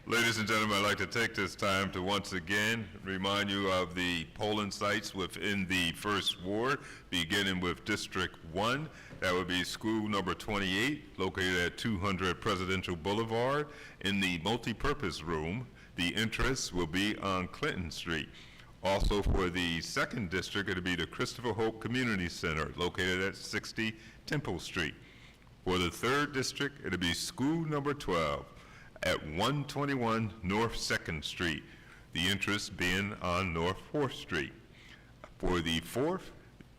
Ladies and gentlemen, I'd like to take this time to once again remind you of the polling sites within the first ward, beginning with District 1. That would be school number 28, located at 200 Presidential Boulevard. In the multi-purpose room, the entrance will be on Clinton Street. Also for the second district, it'll be the Christopher Hope Community Center, located at 60 Temple Street. For the third district, it'll be school number 12 at 121 North 2nd Street, the entrance being on North 4th Street. For the fourth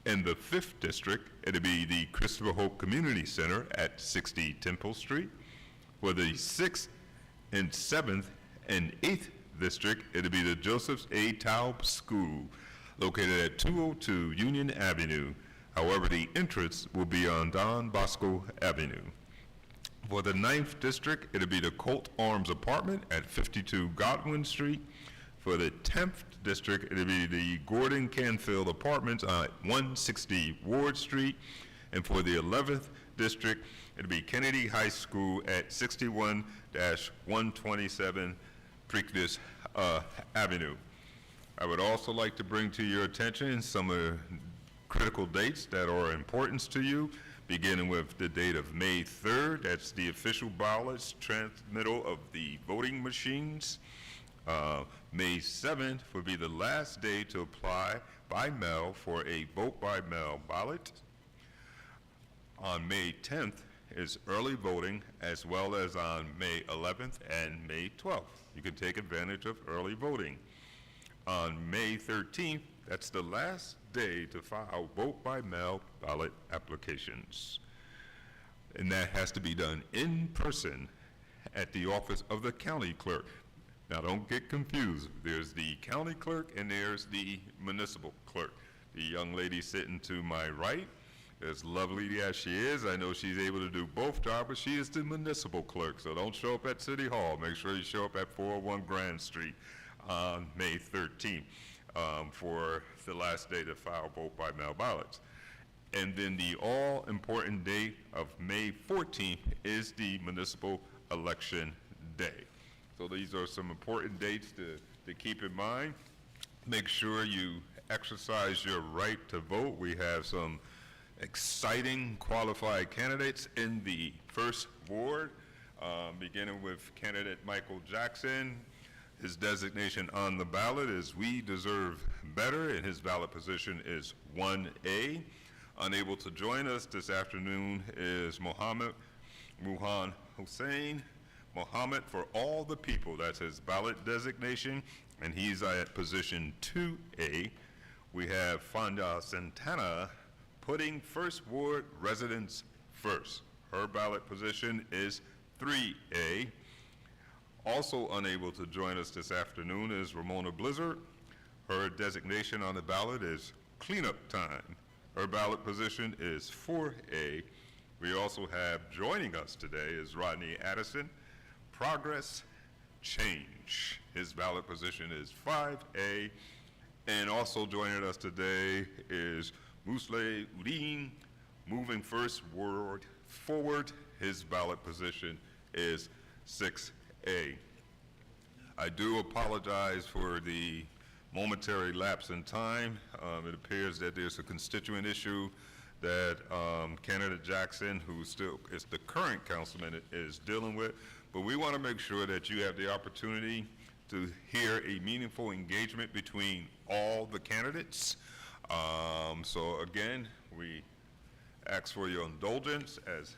and the fifth district, it'll be the Christopher Hope Community Center at 60 Temple Street. For the sixth and seventh and eighth district, it'll be the Joseph A. Taub School, located at 202 Union Avenue. However, the entrance will be on Don Bosco Avenue. For the 9th district, it'll be the Colt Arms Apartment at 52 Godwin Street. For the 10th district, it'll be the Gordon Canfield Apartments at 160 Ward Street. And for the 11th district, it'll be Kennedy High School at 61-127 Preakness Avenue. I would also like to bring to your attention some critical dates that are of importance to you, beginning with the date of May 3rd. That's the official ballots transmittal of the voting machines. May 7th would be the last day to apply by mail for a vote by mail ballot. On May 10th is early voting, as well as on May 11th and May 12th. You can take advantage of early voting. On May 13th, that's the last day to file vote by mail ballot applications. And that has to be done in person at the office of the county clerk. Now don't get confused. There's the county clerk and there's the municipal clerk. The young lady sitting to my right, as lovely as she is, I know she's able to do both jobs, but she is the municipal clerk. So don't show up at City Hall. Make sure you show up at 401 Grand Street on May 13th. For the last day to file vote by mail ballots. And then the all-important date of May 14th is the municipal election day. So these are some important dates to keep in mind. Make sure you exercise your right to vote. We have some exciting qualified candidates in the first ward, beginning with candidate Michael Jackson. His designation on the ballot is We Deserve Better, and his ballot position is 1A. Unable to join us this afternoon is Muhan Hussein. Muhammad for All the People, that's his ballot designation, and he's at position 2A. We have Santana, Putting First Ward Residents First. Her ballot position is 3A. Also unable to join us this afternoon is Ramona Blizzard. Her designation on the ballot is Cleanup Time. Her ballot position is 4A. We also have joining us today is Rodney Addison, Progress Change. His ballot position is 5A. And also joining us today is Musle Udin, Moving First Ward Forward. His ballot position is 6A. I do apologize for the momentary lapse in time. It appears that there's a constituent issue that candidate Jackson, who still is the current councilman, is dealing with. But we want to make sure that you have the opportunity to hear a meaningful engagement between all the candidates. So again, we ask for your indulgence as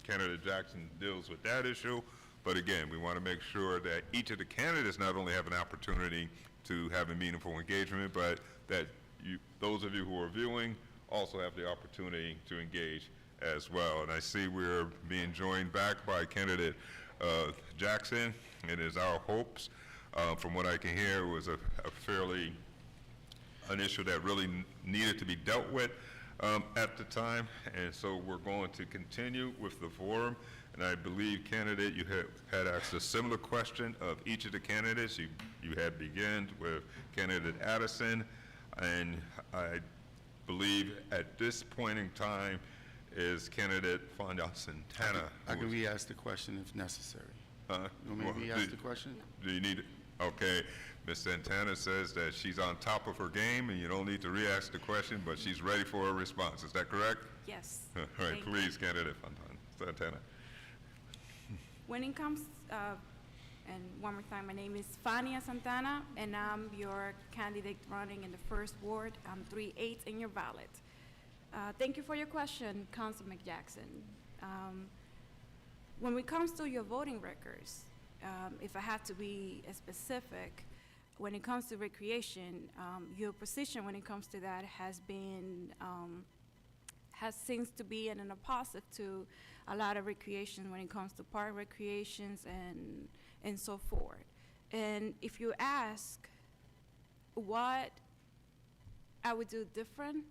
candidate Jackson deals with that issue. But again, we want to make sure that each of the candidates not only have an opportunity to have a meaningful engagement, but that those of you who are viewing also have the opportunity to engage as well. And I see we're being joined back by candidate Jackson. It is our hopes, from what I can hear, was an issue that really needed to be dealt with. at the time, and so we're going to continue with the forum. And I believe, candidate, you had asked a similar question of each of the candidates. You had begun with candidate Addison, and I believe at this point in time is candidate Santana. I can re-ask the question if necessary. You want me to re-ask the question? Do you need it? Okay. Ms. Santana says that she's on top of her game and you don't need to re-ask the question, but she's ready for a response. Is that correct? Yes. All right, Thank please, candidate Santana. When it comes, and one more time, my name is Fania Santana, and I'm your candidate running in the first ward. I'm 3/8 in your ballot. Thank you for your question, Councilman Jackson. When it comes to your voting records, if I have to be specific, when it comes to recreation, your position when it comes to that has seems to be an opposite to a lot of recreation when it comes to park recreations and so forth. And if you ask what I would do different,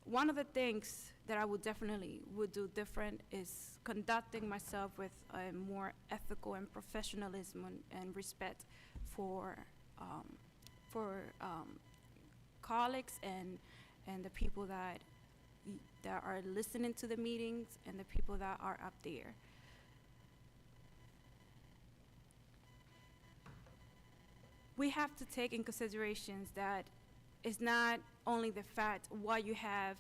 one of the things that I would definitely do different is conducting myself with a more ethical and professionalism and respect for colleagues and the people that are listening to the meetings and the people that are up there. We have to take in considerations that it's not only the fact what you have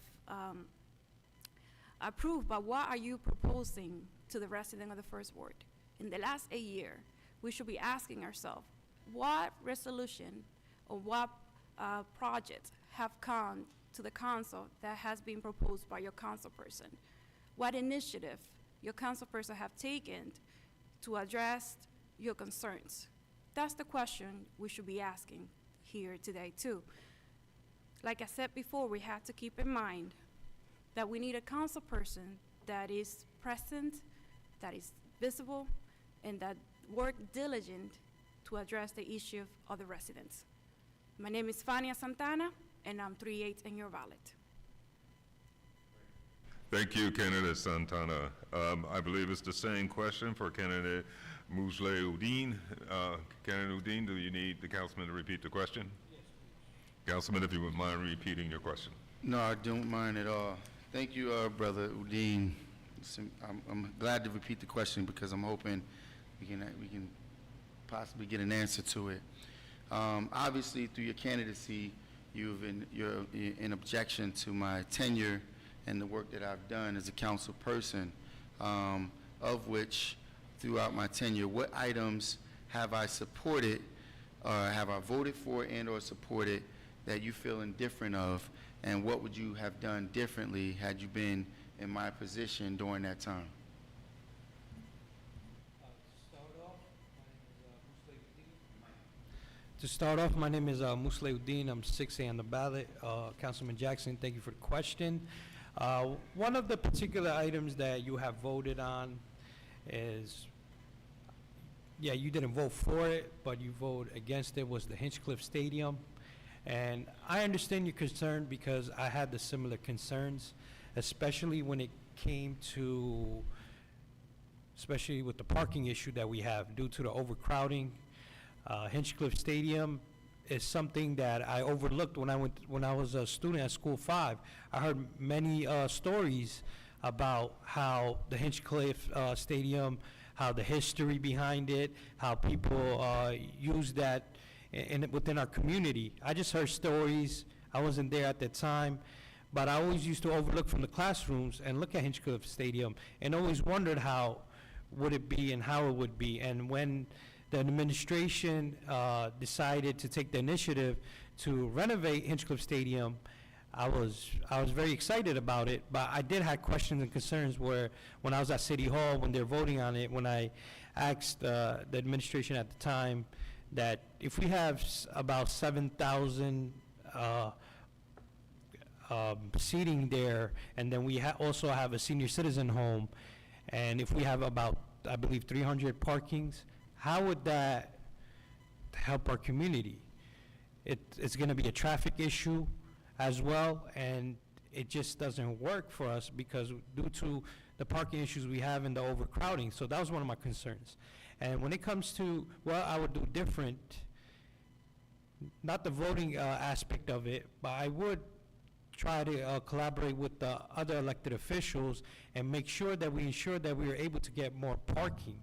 approved, but what are you proposing to the resident of the first ward. In the last 8 years, we should be asking ourselves, what resolution or what projects have come to the council that has been proposed by your council person? What initiative your council person have taken to address your concerns? That's the question we should be asking here today too. Like I said before, we have to keep in mind that we need a council person that is present, that is visible, and that work diligent to address the issue of the residents. My name is Fania Santana, and I'm 3/8 in your ballot. Thank you, candidate Santana. I believe it's the same question for candidate Udin. Candidate Udin, do you need the councilman to repeat the question? Yes, please. Councilman, if you would mind repeating your question. No, I don't mind at all. Thank you, Brother Udin. I'm glad to repeat the question because I'm hoping we can possibly get an answer to it. Obviously, through your candidacy, you're in objection to my tenure and the work that I've done as a council person, of which, throughout my tenure, what items have I supported, have I voted for and or supported that you feel indifferent of, and what would you have done differently had you been in my position during that time? To start off, my name is Musle Udin. I'm 6A on the ballot. Councilman Jackson, thank you for the question. One of the particular items that you have voted on is, yeah, you didn't vote for it, but you voted against it, was the Hinchcliffe Stadium. And I understand your concern because I had the similar concerns, especially when it came to, especially with the parking issue that we have due to the overcrowding. Hinchcliffe Stadium is something that I overlooked when I was a student at School 5. I heard many stories about how the Hinchcliffe Stadium, how the history behind it, how people use that within our community. I just heard stories. I wasn't there at the time, but I always used to overlook from the classrooms and look at Hinchcliffe Stadium and always wondered how would it be and how it would be. And when the administration decided to take the initiative to renovate Hinchcliffe Stadium, I was very excited about it, but I did have questions and concerns where when I was at City Hall, when they're voting on it, when I asked the administration at the time that if we have about 7,000 seating there, and then we also have a senior citizen home, and if we have about, I believe, 300 parkings, how would that help our community? It's going to be a traffic issue as well, and it just doesn't work for us because due to the parking issues we have and the overcrowding. So that was one of my concerns. And when it comes to what I would do different, not the voting aspect of it, but I would try to collaborate with the other elected officials and make sure that we ensure that we are able to get more parking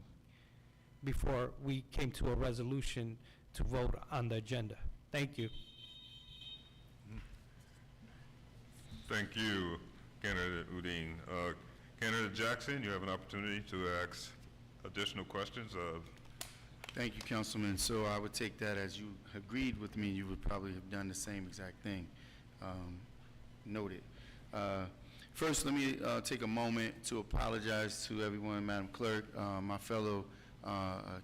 before we came to a resolution to vote on the agenda. Thank you. Thank you, Candidate Udin. Candidate Jackson, you have an opportunity to ask additional questions of. Thank you, Councilman. So I would take that as you agreed with me, you would probably have done the same exact thing. Noted. First, let me take a moment to apologize to everyone, Madam Clerk, my fellow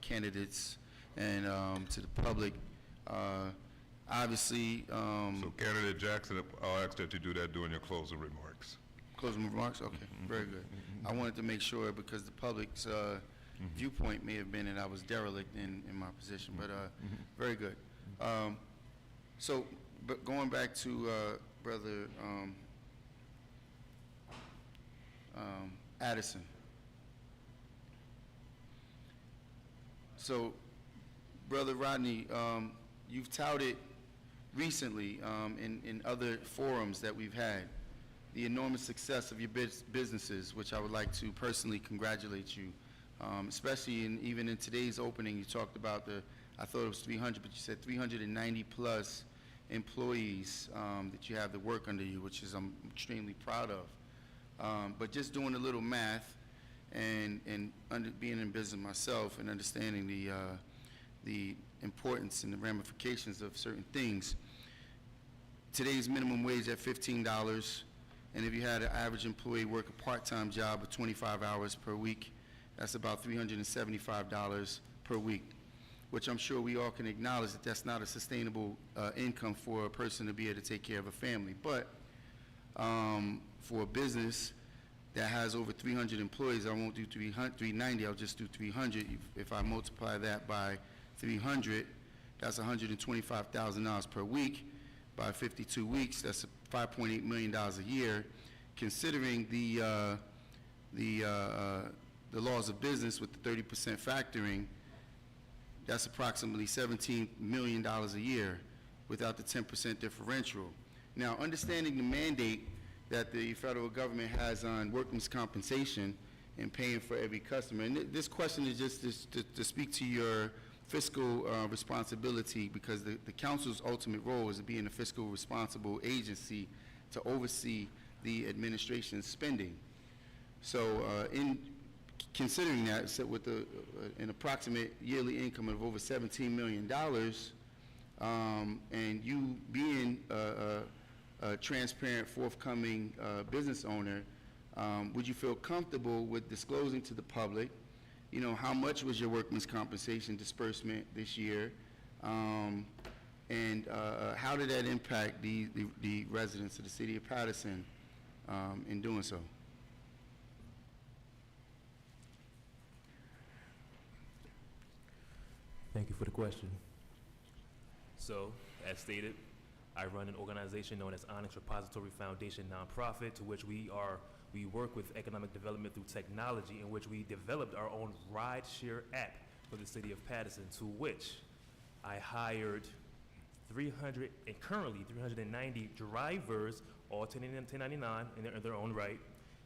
candidates, and to the public. Obviously, So Candidate Jackson, I'll ask that you do that during your closing remarks. closing remarks? Okay, very good. I wanted to make sure because the public's viewpoint may have been that I was derelict in my position, but very good. So, but going back to Brother Addison. So, Brother Rodney, you've touted recently in other forums that we've had the enormous success of your businesses, which I would like to personally congratulate you, especially even in today's opening. You talked about I thought it was 300, but you said 390 plus employees that you have that work under you, which is I'm extremely proud of. But just doing a little math and being in business myself and understanding the importance and the ramifications of certain things, today's minimum wage at $15, and if you had an average employee work a part-time job of 25 hours per week, that's about $375 per week, which I'm sure we all can acknowledge that that's not a sustainable income for a person to be able to take care of a family. But for a business that has over 300 employees, I won't do 390, I'll just do 300. If I multiply that by 300, that's $125,000 per week. By 52 weeks, that's $5.8 million a year. Considering the laws of business with the 30% factoring, that's approximately $17 million a year without the 10% differential. Now, understanding the mandate that the federal government has on workers' compensation and paying for every customer, and this question is just to speak to your fiscal responsibility, because the council's ultimate role is to be in a fiscal responsible agency to oversee the administration's spending. So in considering that, so with an approximate yearly income of over $17 million, and you being a transparent, forthcoming business owner, would you feel comfortable with disclosing to the public, you know, how much was your workman's compensation disbursement this year, and how did that impact the residents of the city of Paterson in doing so? Thank you for the question. So, as stated, I run an organization known as Onyx Repository Foundation nonprofit, to which we work with economic development through technology, in which we developed our own ride-share app for the city of Paterson, to which I hired 390 drivers, all 1099 in their own right,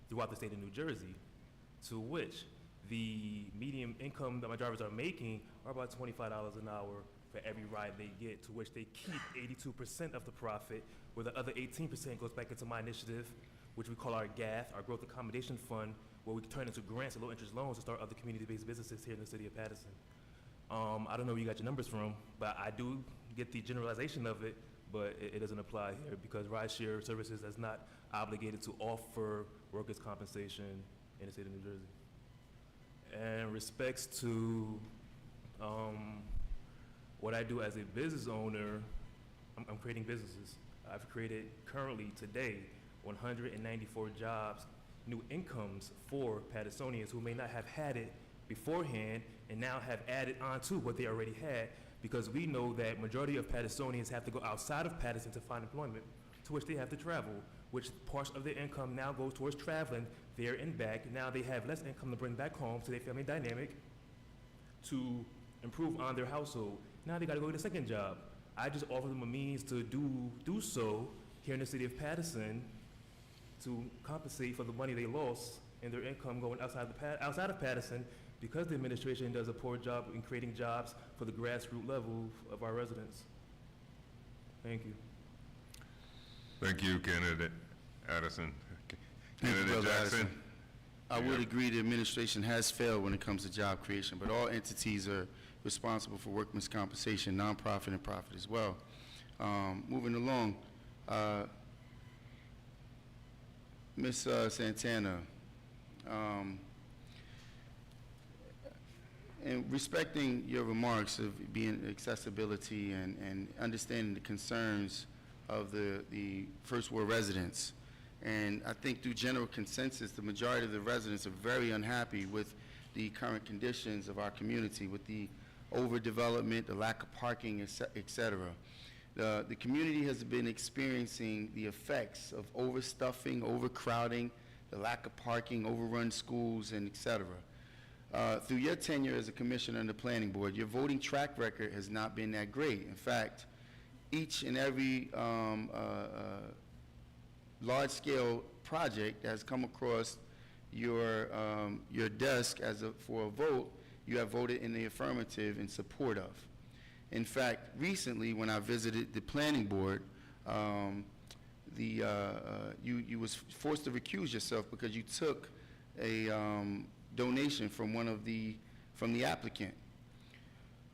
throughout the state of New Jersey, to which the median income that my drivers are making are about $25 an hour for every ride they get, to which they keep 82% of the profit, where the other 18% goes back into my initiative, which we call our GAF, our Growth Accommodation Fund, where we turn into grants and low-interest loans to start other community-based businesses here in the city of Paterson. I don't know where you got your numbers from, but I do get the generalization of it, but it doesn't apply here because rideshare services is not obligated to offer workers' compensation in the state of New Jersey. And respects to what I do as a business owner, I'm creating businesses. I've created currently today 194 jobs, new incomes for Pattersonians who may not have had it beforehand and now have added on to what they already had, because we know that majority of Pattersonians have to go outside of Paterson to find employment. to which they have to travel, which parts of their income now goes towards traveling there and back. Now they have less income to bring back home to their family dynamic to improve on their household. Now they gotta go get a second job. I just offer them a means to do so here in the city of Paterson to compensate for the money they lost and their income going outside of Paterson, because the administration does a poor job in creating jobs for the grassroots level of our residents. Thank you. Thank you, candidate Addison. Thank you, Candidate Brother Jackson? Addison. I would Yeah. agree the administration has failed when it comes to job creation, but all entities are responsible for workmen's compensation, nonprofit and profit as well. Moving along, Ms. Santana, and respecting your remarks of being accessibility and understanding the concerns of the First Ward residents, and I think through general consensus, the majority of the residents are very unhappy with the current conditions of our community, with the overdevelopment, the lack of parking, et cetera. The community has been experiencing the effects of overstuffing, overcrowding, the lack of parking, overrun schools, and et cetera. Through your tenure as a commissioner on the planning board, your voting track record has not been that great. In fact, each and every large-scale project that has come across your desk for a vote, you have voted in the affirmative in support of. In fact, recently, when I visited the planning board, you was forced to recuse yourself because you took a donation from from the applicant.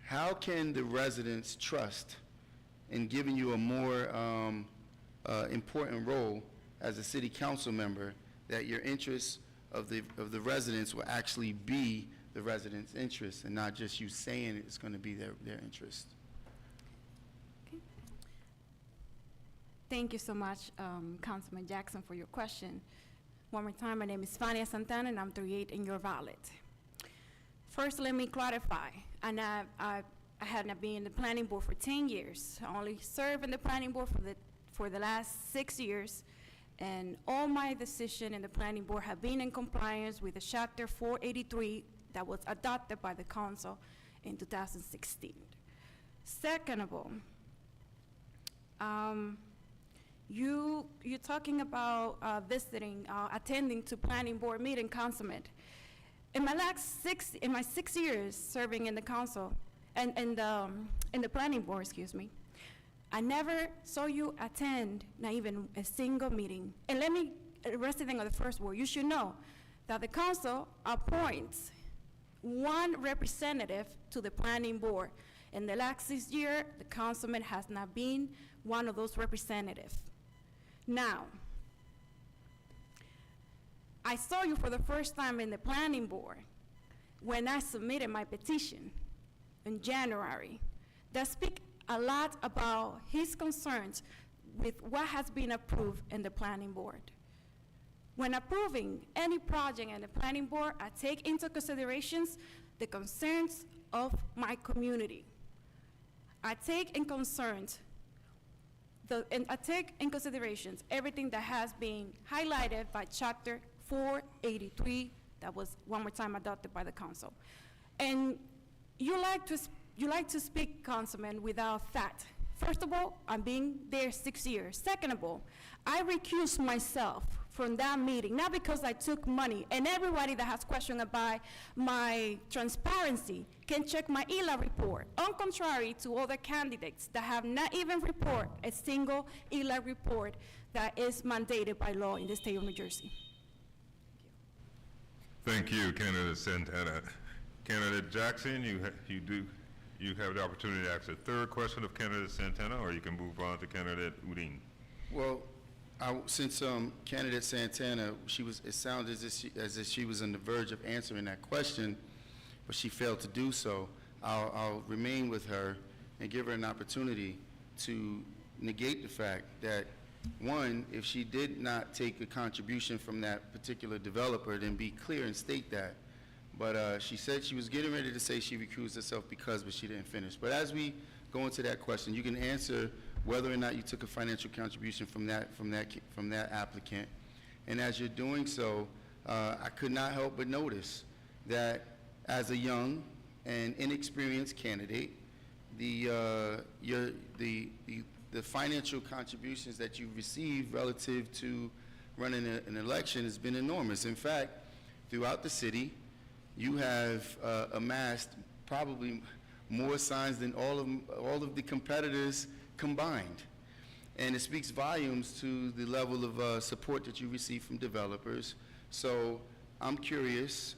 How can the residents trust in giving you a more important role as a city council member that your interests of the residents will actually be the residents' interests and not just you saying it's going to be their interest? Okay. Thank you so much, Councilman Jackson, for your question. One more time, my name is Santana, and I'm 38 in your ballot. First, let me clarify. And I had not been in the planning board for 10 years. I only served in the planning board for the last 6 years, and all my decisions in the planning board have been in compliance with the Chapter 483 that was adopted by the council in 2016. Second of all, you're talking about attending to planning board meeting, Councilman. In my 6 years serving in the council and in the planning board, excuse me, I never saw you attend not even a single meeting. And let me, resident of the First Ward, you should know that the council appoints one representative to the planning board. In the last 6 years, the councilman has not been one of those representatives. Now, I saw you for the first time in the planning board when I submitted my petition in January that speak a lot about his concerns with what has been approved in the planning board. When approving any project in the planning board, I take into considerations the concerns of my community. I take in considerations everything that has been highlighted by Chapter 483 that was one more time adopted by the council. And you like to speak, Councilman, without fact. First of all, I'm being there 6 years. Second of all, I recused myself from that meeting, not because I took money, and everybody that has questions about my transparency can check my ELA report, on contrary to other candidates that have not even reported a single ELA report that is mandated by law in the state of New Jersey. Thank you, candidate Santana. Candidate Jackson, you have the opportunity to ask a third question of candidate Santana, or you can move on to candidate Udin. Well, since candidate Santana, it sounded as if she was on the verge of answering that question, but she failed to do so. I'll remain with her and give her an opportunity to negate the fact that, one, if she did not take a contribution from that particular developer, then be clear and state that. But she said she was getting ready to say she recused herself but she didn't finish. But as we go into that question, you can answer whether or not you took a financial contribution from that applicant. And as you're doing so, I could not help but notice that as a young and inexperienced candidate, the financial contributions that you've received relative to running an election has been enormous. In fact, throughout the city, you have amassed probably more signs than all of the competitors combined. And it speaks volumes to the level of support that you receive from developers. So I'm curious,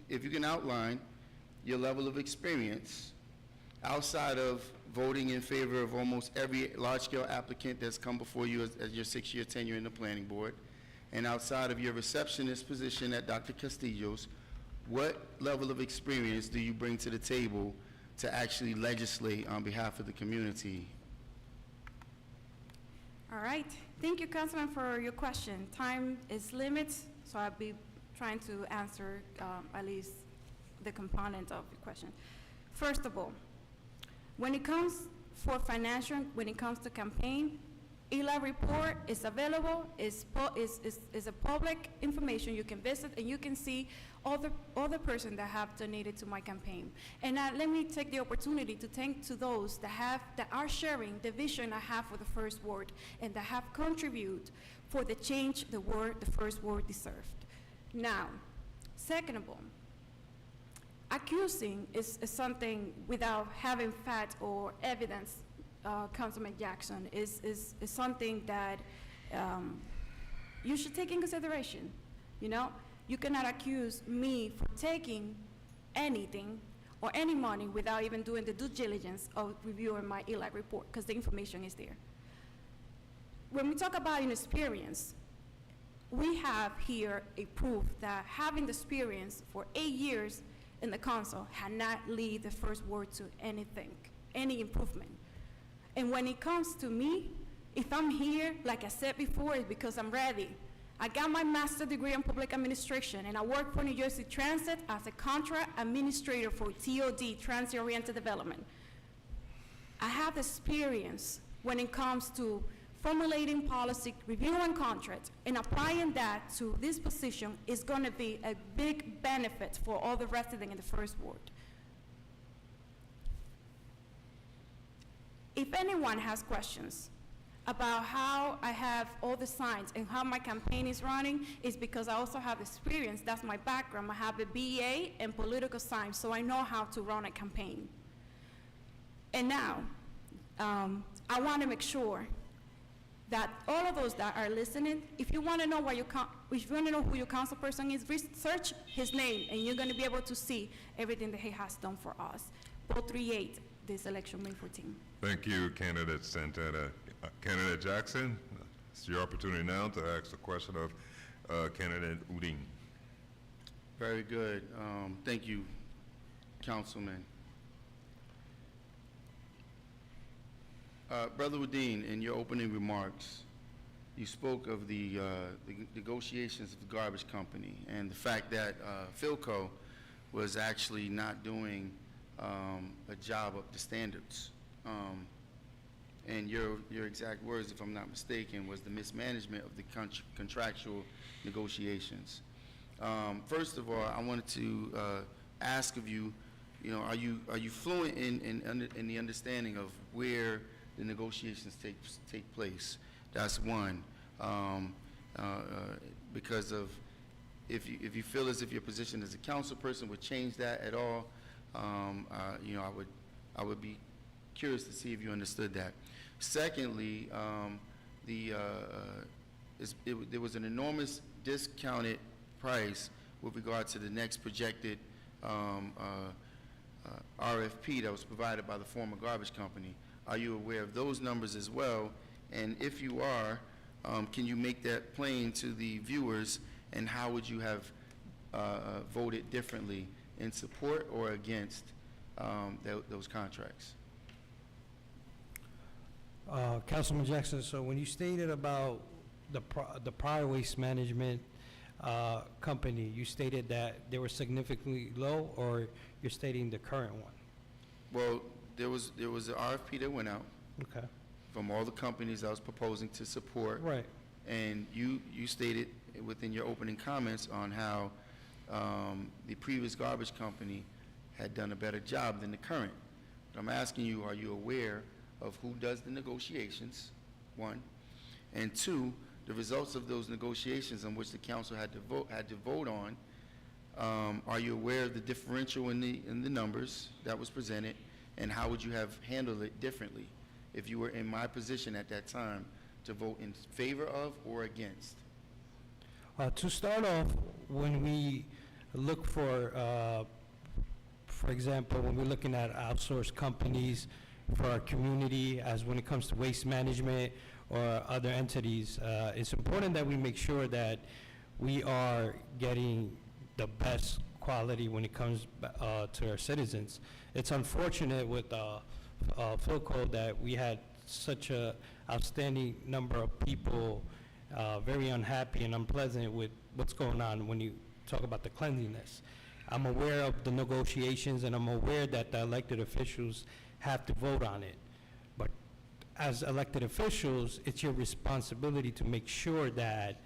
if you can outline your level of experience outside of voting in favor of almost every large-scale applicant that's come before you as your 6-year tenure in the planning board, and outside of your receptionist position at Dr. Castillo's, what level of experience do you bring to the table to actually legislate on behalf of the community? All right. Thank you, Councilman, for your question. Time is limited, so I'll be trying to answer at least the component of your question. First of all, when it comes for financial, when it comes to campaign, ELA report is available, is a public information. You can visit and you can see all the person that have donated to my campaign. And let me take the opportunity to thank to those that are sharing the vision I have for the first ward and that have contributed for the change the first ward deserved. Now, second of all, accusing is something without having fact or evidence, Councilman Jackson, is something that you should take in consideration. You know, you cannot accuse me for taking anything or any money without even doing the due diligence of reviewing my ELAC report, because the information is there. When we talk about inexperience, we have here a proof that having the experience for 8 years in the council had not lead the first ward to anything, any improvement. And when it comes to me, if I'm here, like I said before, it's because I'm ready. I got my master's degree in public administration, and I work for New Jersey Transit as a contract administrator for TOD, Transit-Oriented Development. I have experience when it comes to formulating policy, reviewing contracts, and applying that to this position is going to be a big benefit for all the residents in the first ward. If anyone has questions about how I have all the signs and how my campaign is running, is because I also have experience. That's my background. I have a BA in political science, so I know how to run a campaign. And now, I want to make sure that all of those that are listening, if you want to know who your council person is, research his name, and you're going to be able to see everything that he has done for us. Vote 3-8 this election, May 14. Thank you, Candidate Santana. Candidate Jackson, it's your opportunity now to ask the question of Candidate Udin. Very good. Thank you, Councilman. Brother Udin, in your opening remarks, you spoke of the negotiations of the garbage company and the fact that Philco was actually not doing a job up to standards. And your exact words, if I'm not mistaken, was the mismanagement of the contractual negotiations. First of all, I wanted to ask of you, are you fluent in the understanding of where the negotiations take place? That's one. Because of if you feel as if your position as a council person would change that at all, I would be curious to see if you understood that. Secondly, there was an enormous discounted price with regard to the next projected RFP that was provided by the former garbage company. Are you aware of those numbers as well? And if you are, can you make that plain to the viewers, and how would you have voted differently in support or against those contracts? Councilman Jackson, so when you stated about the prior waste management company, you stated that they were significantly low, or you're stating the current one? Well, there was an RFP that went out Okay, from all the companies I was proposing to support. right. And you stated within your opening comments on how the previous garbage company had done a better job than the current. But I'm asking you, are you aware of who does the negotiations, one? And two, the results of those negotiations on which the council had to vote on, are you aware of the differential in the numbers that was presented, and how would you have handled it differently if you were in my position at that time to vote in favor of or against? To start off, when we look for example, when we're looking at outsourced companies for our community, as when it comes to waste management or other entities, it's important that we make sure that we are getting the best quality when it comes to our citizens. It's unfortunate with Philco that we had such a outstanding number of people very unhappy and unpleasant with what's going on when you talk about the cleanliness. I'm aware of the negotiations, and I'm aware that the elected officials have to vote on it. But as elected officials, it's your responsibility to make sure that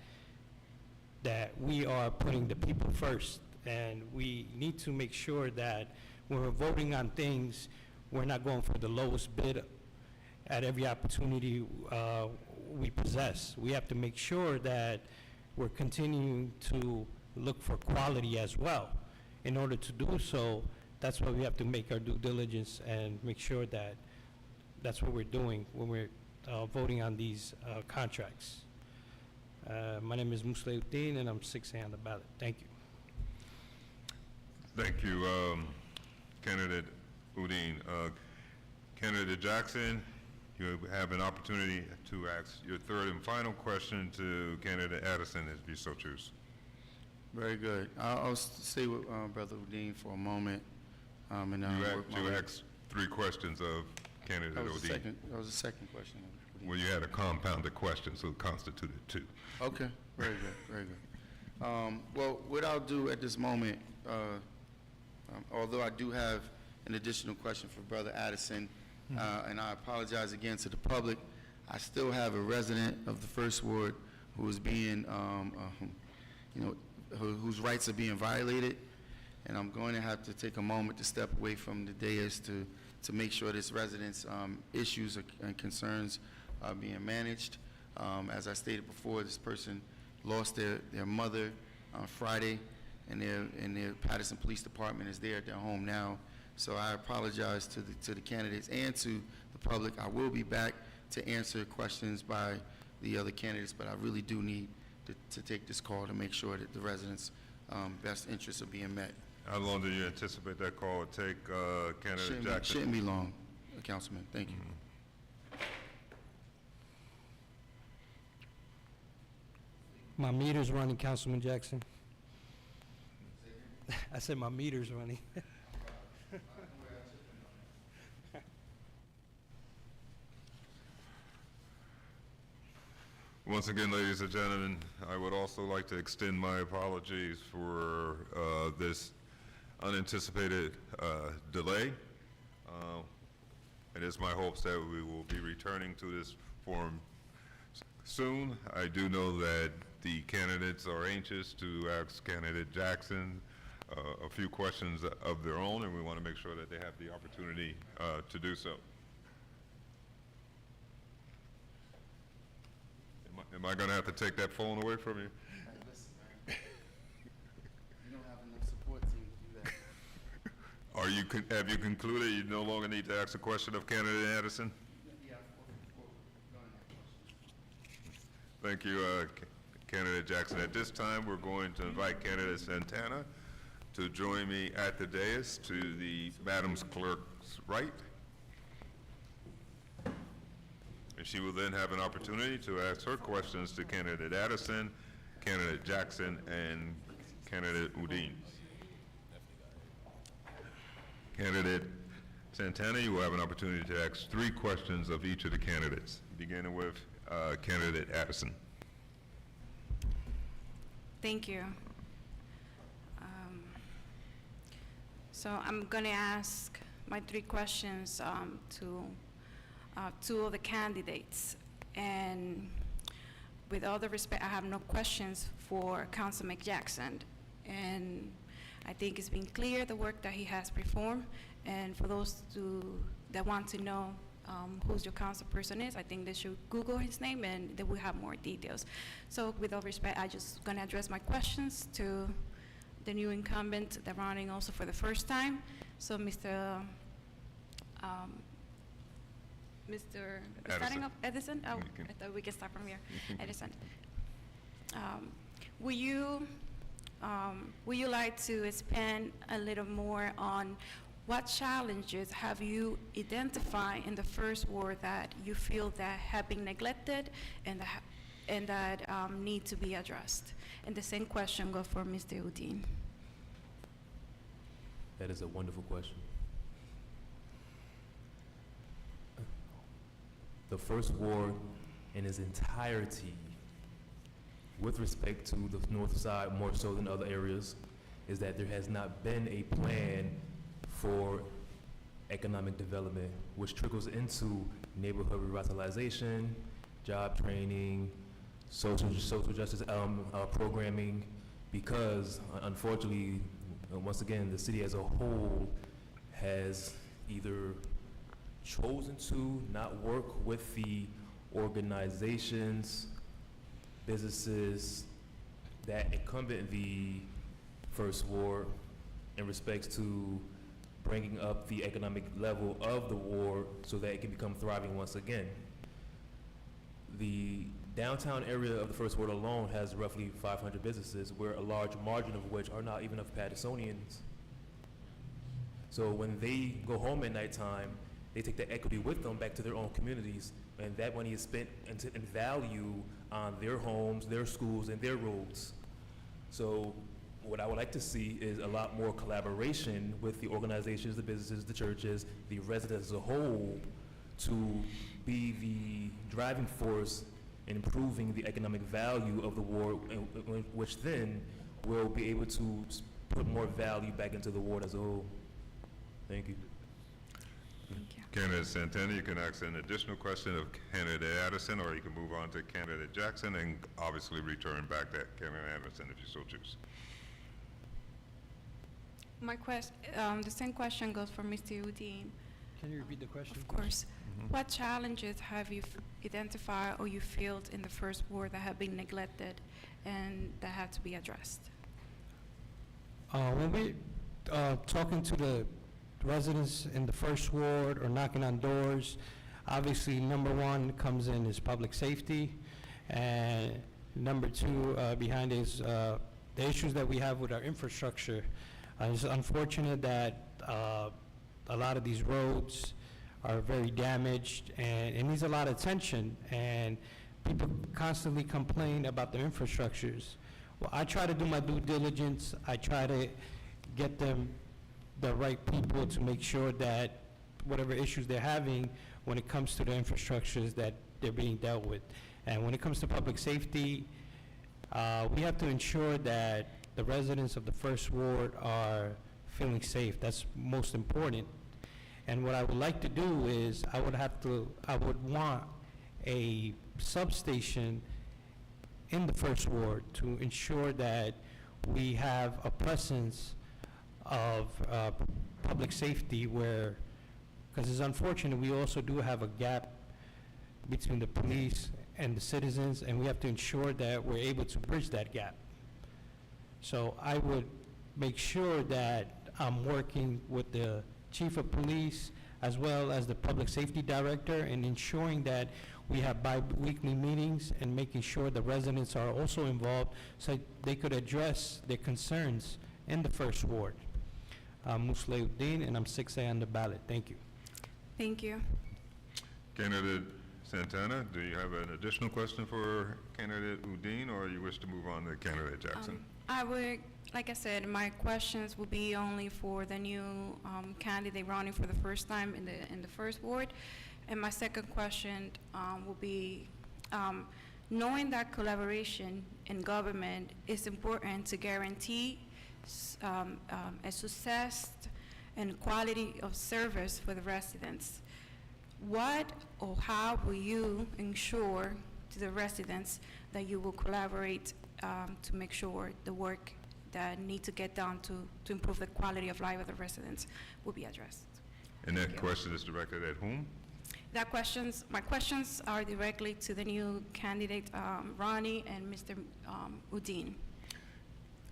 we are putting the people first. And we need to make sure that when we're voting on things, we're not going for the lowest bid at every opportunity we possess. We have to make sure that we're continuing to look for quality as well. In order to do so, that's why we have to make our due diligence and make sure that that's what we're doing when we're voting on these contracts. My name is Musle Udin, and I'm 6A on the ballot. Thank you. Thank you, candidate Udin. Candidate Jackson, you have an opportunity to ask your third and final question to candidate Addison, if you so choose. Very good. I'll stay with Brother Udin for a moment. And You asked 3 questions of candidate that was Udin. that was the second question. Well, you had a compounded question, so it constituted 2. Okay, very good, very good. Well, what I'll do at this moment, although I do have an additional question for Brother Addison, and I apologize again to the public, I still have a resident of the First Ward who is being, whose rights are being violated, and I'm going to have to take a moment to step away from the dais to make sure this resident's issues and concerns are being managed. As I stated before, this person lost their mother on Friday, and their Paterson Police Department is there at their home now. So I apologize to the candidates and to the public. I will be back to answer questions by the other candidates, but I really do need to take this call to make sure that the residents' best interests are being met. How long do you anticipate that call would take, candidate Jackson? Shouldn't be long, Councilman. Thank you. My meter's running, Councilman Jackson. I said my meter's running. Once again, ladies and gentlemen, I would also like to extend my apologies for this unanticipated delay. It is my hopes that we will be returning to this forum soon. I do know that the candidates are anxious to ask candidate Jackson a few questions of their own, and we want to make sure that they have the opportunity to do so. Am I going to have to take that phone away from you? Hey, listen, man. You don't have enough support team to do that. Have you concluded you no longer need to ask a question of candidate Addison? Yeah, go ahead. Thank you, candidate Jackson. At this time, we're going to invite candidate Santana to join me at the dais to the Madam's Clerk's right. And she will then have an opportunity to ask her questions to candidate Addison, candidate Jackson, and candidate Udin. Candidate Santana, you will have an opportunity to ask 3 questions of each of the candidates, beginning with candidate Addison. Thank you. So I'm going to ask my three questions to two of the candidates. And with all the respect, I have no questions for Councilman Jackson. And I think it's been clear the work that he has performed. And for those that want to know who's your council person is, I think they should Google his name and they will have more details. So with all respect, I just gonna address my questions to the new incumbent that running also for the first time. So Mr. Starting off, Addison? Oh, I thought we can start from here. Addison. Will you like to expand a little more on what challenges have you identified in the first ward that you feel that have been neglected and that need to be addressed? And the same question goes for Mr. Udin. That is a wonderful question. The first ward in its entirety, with respect to the north side more so than other areas, is that there has not been a plan for economic development, which trickles into neighborhood revitalization, job training, social justice programming, because unfortunately, once again, the city as a whole has either chosen to not work with the organizations, businesses that incumbent the first ward in respects to bringing up the economic level of the ward so that it can become thriving once again. The downtown area of the first ward alone has roughly 500 businesses, where a large margin of which are not even of Patersonians. So when they go home at nighttime, they take the equity with them back to their own communities, and that money is spent in value on their homes, their schools, and their roads. So what I would like to see is a lot more collaboration with the organizations, the businesses, the churches, the residents as a whole, to be the driving force in improving the economic value of the ward, which then will be able to put more value back into the ward as a whole. Thank you. Thank you. Candidate Santana, you can ask an additional question of candidate Addison, or you can move on to candidate Jackson and obviously return back to candidate Addison if you so choose. My the same question goes for Mr. Udin. Can you repeat the question? Of course. What challenges have you identified or you feel in the first ward that have been neglected and that have to be addressed? When we talking to the residents in the first ward or knocking on doors, obviously number one comes in is public safety, and number two behind is the issues that we have with our infrastructure. It's unfortunate that a lot of these roads are very damaged, and it needs a lot of attention, and people constantly complain about their infrastructures. Well, I try to do my due diligence. I try to get them the right people to make sure that whatever issues they're having when it comes to the infrastructures, that they're being dealt with. And when it comes to public safety, we have to ensure that the residents of the first ward are feeling safe. That's most important. And what I would like to do is I would want a substation in the first ward to ensure that we have a presence of public safety, where, because it's unfortunate, we also do have a gap between the police and the citizens, and we have to ensure that we're able to bridge that gap. So I would make sure that I'm working with the chief of police as well as the public safety director, and ensuring that we have bi-weekly meetings and making sure the residents are also involved so they could address their concerns in the first ward. Musle Udin, and I'm 6A on the ballot. Thank you. Thank you. Candidate Santana, do you have an additional question for candidate Udin, or you wish to move on to candidate Jackson? I would, like I said, my questions will be only for the new candidate running for the first time in the first ward. And my second question will be, knowing that collaboration in government is important to guarantee a success and quality of service for the residents. What or how will you ensure to the residents that you will collaborate to make sure the work that need to get done to improve the quality of life of the residents will be addressed? And Thank that you. question is directed at whom? My questions are directly to the new candidate, Ronnie and Mr. Udin.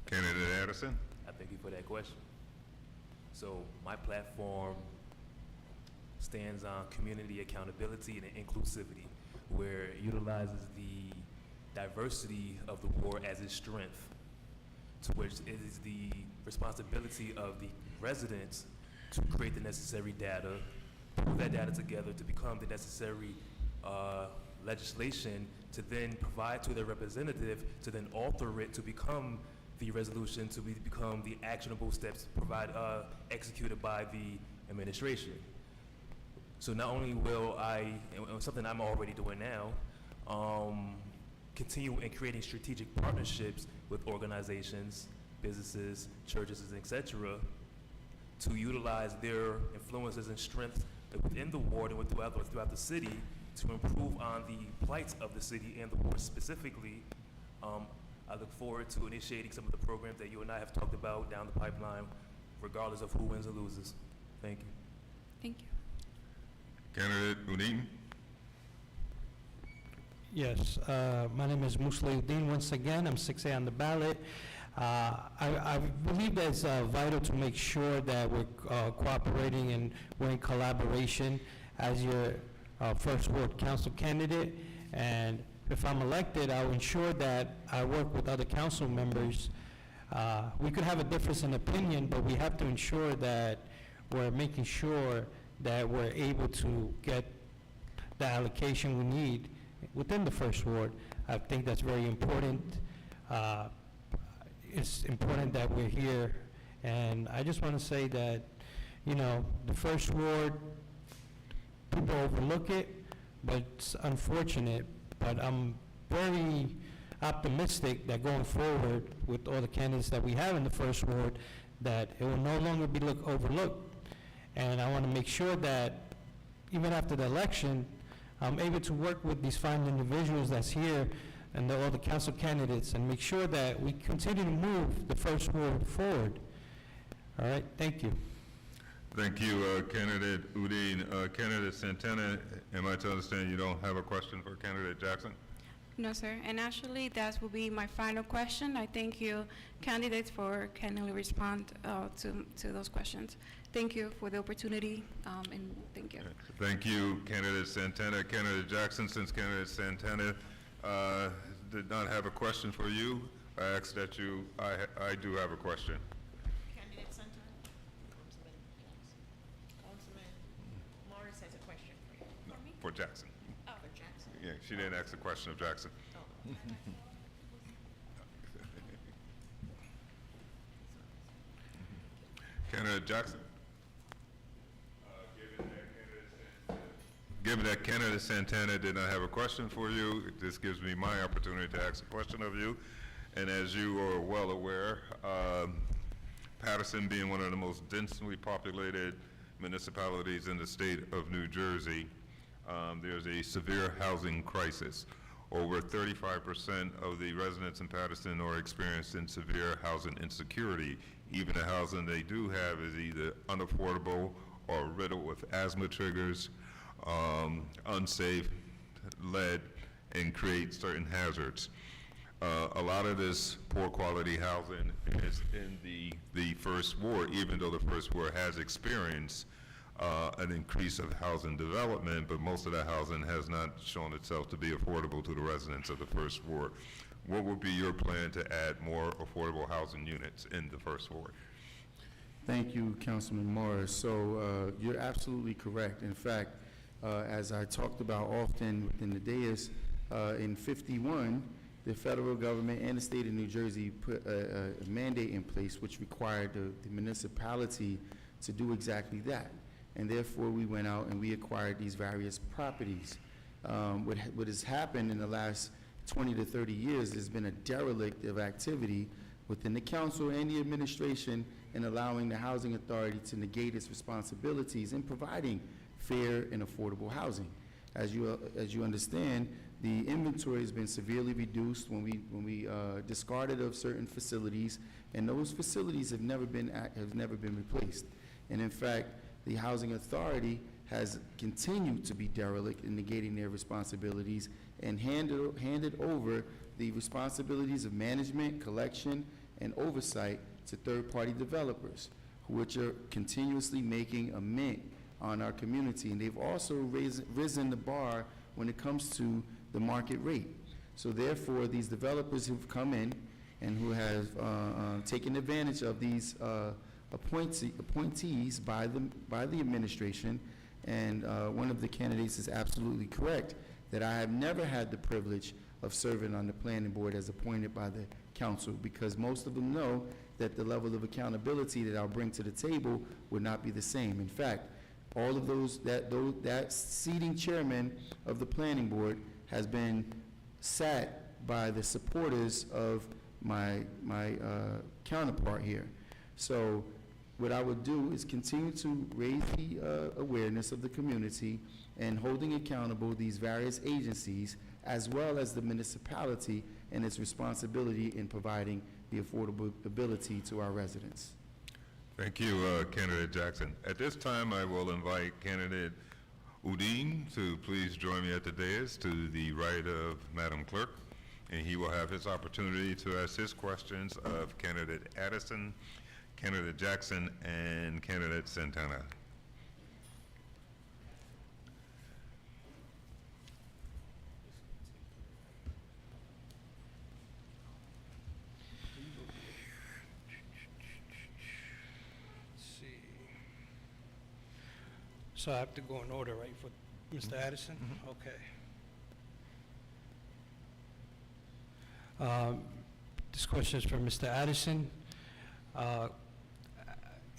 Candidate Addison? I thank you for that question. So my platform stands on community accountability and inclusivity, where it utilizes the diversity of the ward as its strength, to which it is the responsibility of the residents to create the necessary data, pull that data together to become the necessary legislation to then provide to their representative to then alter it to become the resolution, to become the actionable steps executed by the administration. So not only will I, and something I'm already doing now, continue in creating strategic partnerships with organizations, businesses, churches, etc., to utilize their influences and strengths within the ward and throughout the city to improve on the plight of the city and the ward specifically. I look forward to initiating some of the programs that you and I have talked about down the pipeline, regardless of who wins or loses. Thank you. Thank you. Candidate Udin? Yes, my name is Musle Udin. Once again, I'm 6A on the ballot. I believe that it's vital to make sure that we're cooperating and we're in collaboration as your first ward council candidate. And if I'm elected, I'll ensure that I work with other council members. We could have a difference in opinion, but we have to ensure that we're making sure that we're able to get the allocation we need within the first ward. I think that's very important. It's important that we're here, and I just want to say that, you know, the first ward, people overlook it, but it's unfortunate, but I'm very optimistic that going forward with all the candidates that we have in the first ward, that it will no longer be overlooked. And I want to make sure that even after the election, I'm able to work with these fine individuals that's here and all the council candidates and make sure that we continue to move the first ward forward. All right, thank you. Thank you, Candidate Udin. Candidate Santana, am I to understand you don't have a question for Candidate Jackson? No, sir. And actually, that will be my final question. I thank you, candidates, for kindly respond to those questions. Thank you for the opportunity, and thank you. Thank you, Candidate Santana. Candidate Jackson, since Candidate Santana did not have a question for you, I ask that you, I do have a question. Candidate Santana? Councilman Morris has a question for you. For Jackson. Oh, for Jackson. Yeah, she didn't ask the question of Jackson. Oh. Candidate Jackson? Given that Candidate Santana did not have a question for you, this gives me my opportunity to ask a question of you. And as you are well aware, Paterson being one of the most densely populated municipalities in the state of New Jersey, there's a severe housing crisis. Over 35% of the residents in Paterson are experiencing severe housing insecurity. Even the housing they do have is either unaffordable or riddled with asthma triggers, unsafe, lead, and create certain hazards. A lot of this poor quality housing is in the first ward, even though the first ward has experienced an increase of housing development, but most of that housing has not shown itself to be affordable to the residents of the first ward. What would be your plan to add more affordable housing units in the first ward? Thank you, Councilman Morris. So you're absolutely correct. In fact, as I talked about often within the dais, in 51, the federal government and the state of New Jersey put a mandate in place which required the municipality to do exactly that. And therefore, we went out and we acquired these various properties. What has happened in the last 20 to 30 years has been a derelict of activity within the council and the administration and allowing the housing authority to negate its responsibilities in providing fair and affordable housing. As you understand, the inventory has been severely reduced when we discarded of certain facilities, and those facilities have never been replaced. And in fact, the housing authority has continued to be derelict in negating their responsibilities and handed over the responsibilities of management, collection, and oversight to third-party developers, which are continuously making a mint on our community. And they've also risen the bar when it comes to the market rate. So therefore, these developers who've come in and who have taken advantage of these appointees by the administration, and one of the candidates is absolutely correct, that I have never had the privilege of serving on the planning board as appointed by the council, because most of them know that the level of accountability that I'll bring to the table would not be the same. In fact, all of that seating chairman of the planning board has been sat by the supporters of my counterpart here. So what I would do is continue to raise the awareness of the community and holding accountable these various agencies, as well as the municipality and its responsibility in providing the affordability to our residents. Thank you, Candidate Jackson. At this time, I will invite Candidate Udin to please join me at the dais to the right of Madam Clerk, and he will have his opportunity to ask his questions of Candidate Addison, Candidate Jackson, and Candidate Santana. So I have to go in order, right, for Mr. Addison? Okay. This question is for Mr. Addison.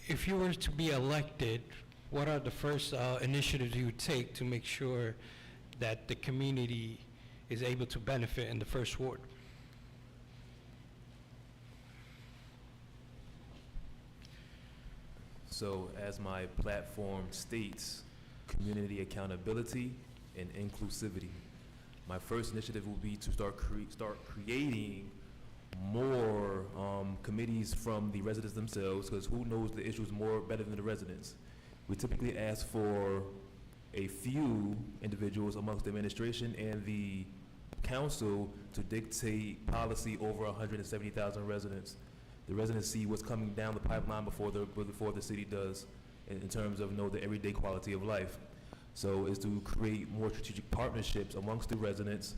If you were to be elected, what are the first initiatives you would take to make sure that the community is able to benefit in the first ward? So as my platform states, community accountability and inclusivity. My first initiative will be to start creating more committees from the residents themselves, because who knows the issues better than the residents. We typically ask for a few individuals amongst the administration and the council to dictate policy over 170,000 residents. The residents see what's coming down the pipeline before the city does in terms of the everyday quality of life. So is to create more strategic partnerships amongst the residents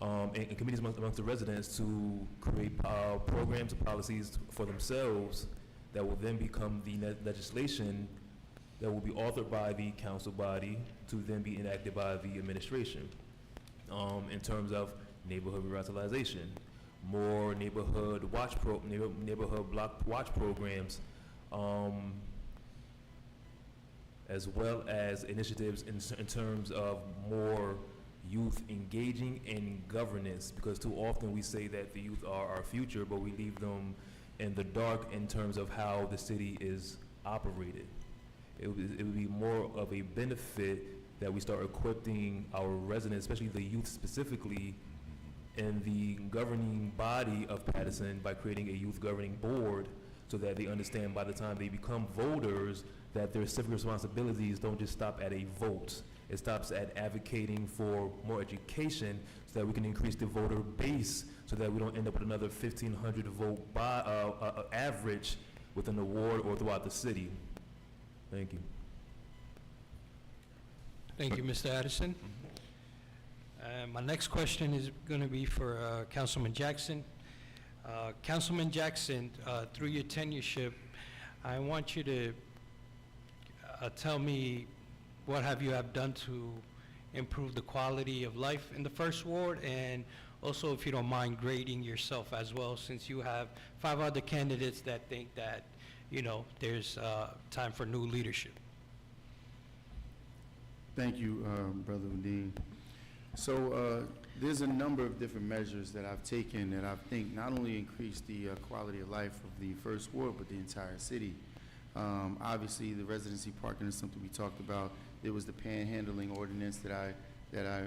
and committees amongst the residents to create programs and policies for themselves that will then become the legislation that will be authored by the council body to then be enacted by the administration. In terms of neighborhood revitalization, more neighborhood block watch programs, as well as initiatives in terms of more youth engaging in governance, because too often we say that the youth are our future, but we leave them in the dark in terms of how the city is operated. It would be more of a benefit that we start equipping our residents, especially the youth specifically, in the governing body of Paterson by creating a youth governing board, so that they understand by the time they become voters that their civic responsibilities don't just stop at a vote. It stops at advocating for more education so that we can increase the voter base, so that we don't end up with another 1,500 vote average within the ward or throughout the city. Thank you. Thank you, Mr. Addison. My next question is going to be for Councilman Jackson. Councilman Jackson, through your tenureship, I want you to tell me what have you done to improve the quality of life in the first ward, and also, if you don't mind, grading yourself as well, since you have 5 other candidates that think that, there's time for new leadership. Thank you, Brother Udin. So there's a number of different measures that I've taken that I think not only increase the quality of life of the First Ward, but the entire city. Obviously, the residency parking is something we talked about. There was the panhandling ordinance that I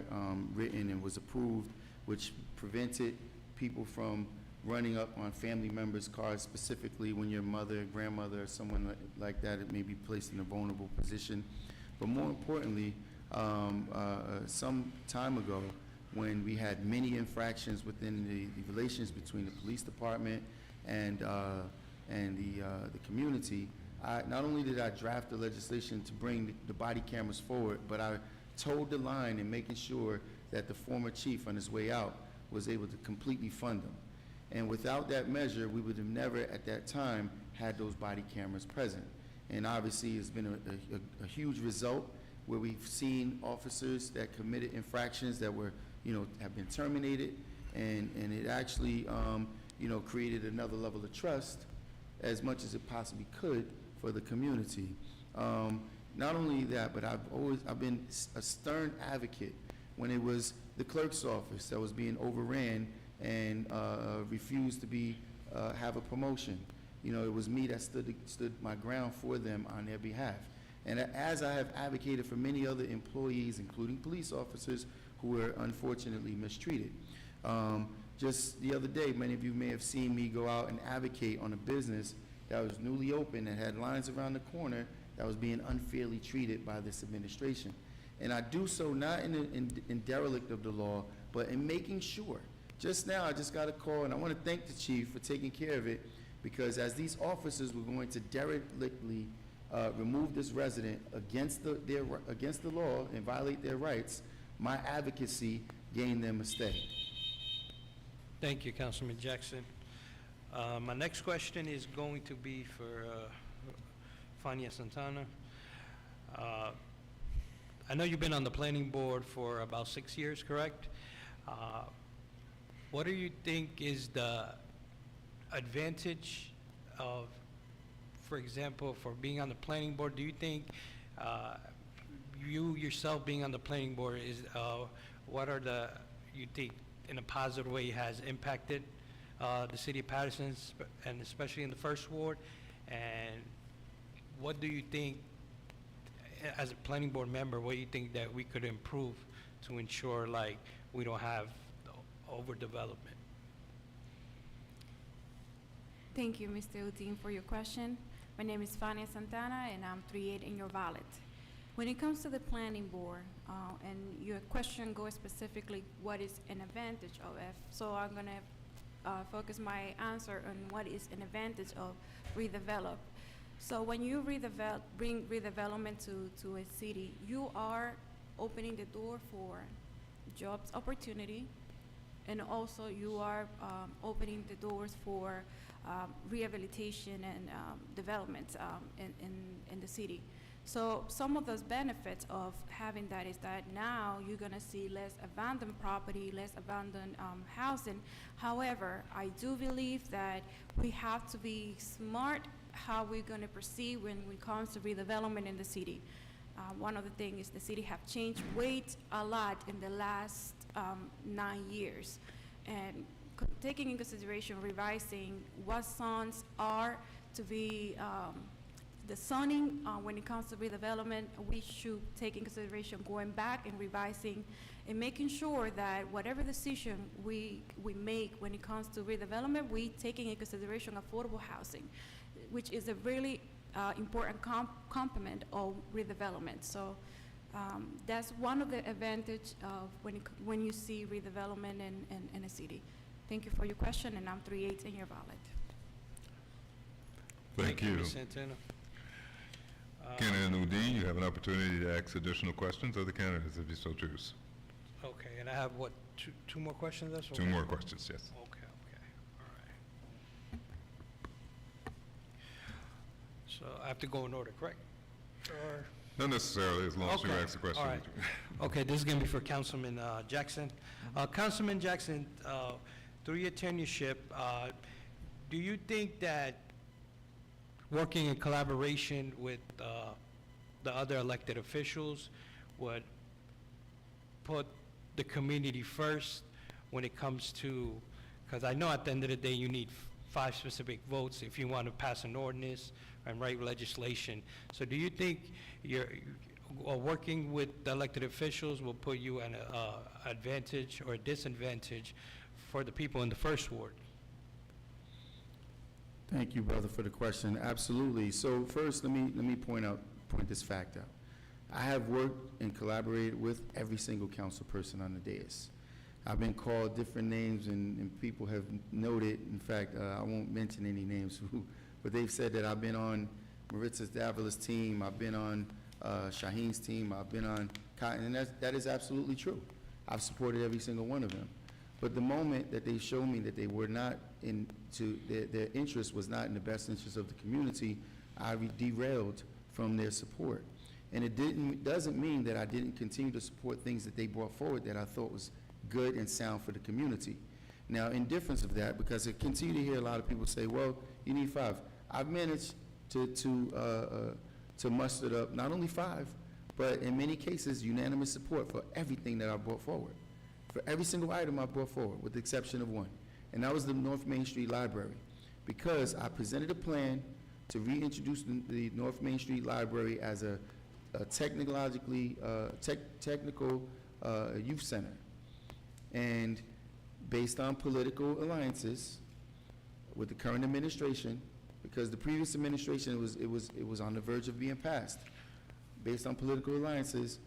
written and was approved, which prevented people from running up on family members' cars, specifically when your mother, grandmother, or someone like that may be placed in a vulnerable position. But more importantly, some time ago, when we had many infractions within the relations between the police department and the community, not only did I draft the legislation to bring the body cameras forward, but I toed the line in making sure that the former chief on his way out was able to completely fund them. And without that measure, we would have never at that time had those body cameras present. And obviously, it's been a huge result where we've seen officers that committed infractions that were, have been terminated, and it actually, created another level of trust as much as it possibly could for the community. Not only that, but I've been a stern advocate when it was the clerk's office that was being overran and refused to have a promotion. It was me that stood my ground for them on their behalf. And as I have advocated for many other employees, including police officers, who were unfortunately mistreated. Just the other day, many of you may have seen me go out and advocate on a business that was newly opened and had lines around the corner that was being unfairly treated by this administration. And I do so not in derelict of the law, but in making sure. Just now, I just got a call, and I want to thank the chief for taking care of it, because as these officers were going to derelictly remove this resident against the law and violate their rights, my advocacy gained them a stay. Thank you, Councilman Jackson. My next question is going to be for Fania Santana. I know you've been on the planning board for about 6 years, correct? What do you think is the advantage of, for example, for being on the planning board? Do you think you yourself being on the planning board is, what are you think in a positive way has impacted the city of Paterson, and especially in the First Ward? And what do you think, as a planning board member, what do you think that we could improve to ensure like we don't have overdevelopment? Thank you, Mr. Udin, for your question. My name is Fania Santana, and I'm 3-8 in your ballot. When it comes to the planning board, and your question goes specifically, what is an advantage of it? So I'm going to focus my answer on what is an advantage of redevelop. So when you bring redevelopment to a city, you are opening the door for jobs opportunity, and also you are opening the doors for rehabilitation and development in the city. So some of those benefits of having that is that now you're gonna see less abandoned property, less abandoned housing. However, I do believe that we have to be smart how we're gonna proceed when it comes to redevelopment in the city. One of the things is the city have changed a lot in the last 9 years. And taking in consideration revising what zones are to be the zoning when it comes to redevelopment, we should take in consideration going back and revising and making sure that whatever decision we make when it comes to redevelopment, we taking in consideration affordable housing, which is a really important complement of redevelopment. So that's one of the advantage of when you see redevelopment in a city. Thank you for your question, and I'm 3-8 in your ballot. Thank you. Ms. Santana. Candidate Udin, you have an opportunity to ask additional questions of the candidates if you so choose. Okay, and I have what, two more questions? That's Two okay? more questions, yes. Okay, all right. So I have to go in order, correct? Or? Not necessarily, as long as you Okay, ask the question. all right. Okay, this is gonna be for Councilman Jackson. Councilman Jackson, through your tenureship, do you think that working in collaboration with the other elected officials would put the community first when it comes to, because I know at the end of the day, you need 5 specific votes if you want to pass an ordinance and write legislation. So do you think you're, working with the elected officials will put you at an advantage or a disadvantage for the people in the first ward? Thank you, brother, for the question. Absolutely. So first, let me point this fact out. I have worked and collaborated with every single council person on the dais. I've been called different names, and people have noted, in fact, I won't mention any names, but they've said that I've been on Maritza Davila's team, I've been on Shaheen's team, I've been on Cotton, and that is absolutely true. I've supported every single one of them. But the moment that they showed me that they were not their interest was not in the best interest of the community, I derailed from their support. And it doesn't mean that I didn't continue to support things that they brought forward that I thought was good and sound for the community. Now, in difference of that, because I continue to hear a lot of people say, well, you need 5. I've managed to muster up not only 5, but in many cases, unanimous support for everything that I brought forward, for every single item I brought forward, with the exception of one. And that was the North Main Street Library, because I presented a plan to reintroduce the North Main Street Library as a technical youth center. And based on political alliances with the current administration, because the previous administration, it was on the verge of being passed. Based on political alliances,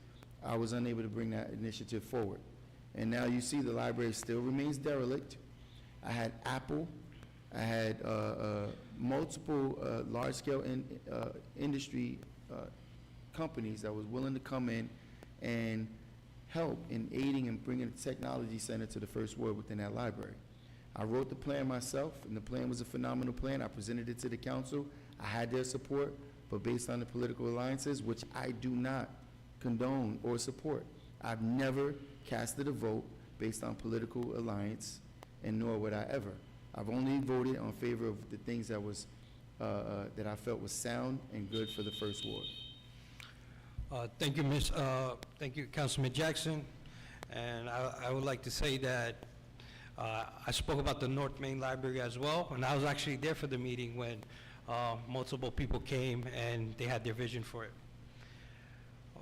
I was unable to bring that initiative forward. And now you see the library still remains derelict. I had Apple, I had multiple large-scale industry companies that was willing to come in and help in aiding and bringing the technology center to the first ward within that library. I wrote the plan myself, and the plan was a phenomenal plan. I presented it to the council. I had their support, but based on the political alliances, which I do not condone or support, I've never casted a vote based on political alliance, and nor would I ever. I've only voted on favor of the things that was that I felt was sound and good for the first ward. Thank you, Councilman Jackson. And I would like to say that I spoke about the North Main Library as well, and I was actually there for the meeting when multiple people came and they had their vision for it.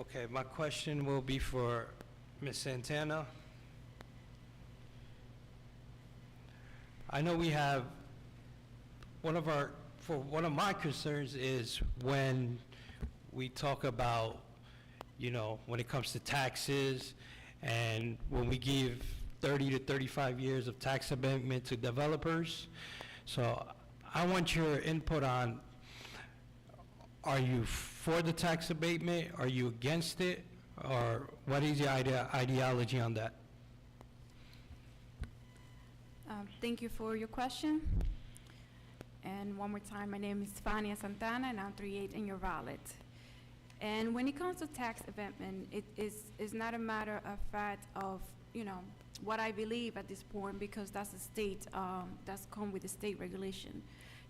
Okay, my question will be for Ms. Santana. I know we have, one of my concerns is when we talk about, when it comes to taxes, and when we give 30 to 35 years of tax abatement to developers. So I want your input on, are you for the tax abatement? Are you against it? Or what is your ideology on that? Thank you for your question. And one more time, my name is Santana, and I'm 38 in your valid. And when it comes to tax abatement, it is not a matter of fact of, what I believe at this point, because that's a state, that's come with the state regulation.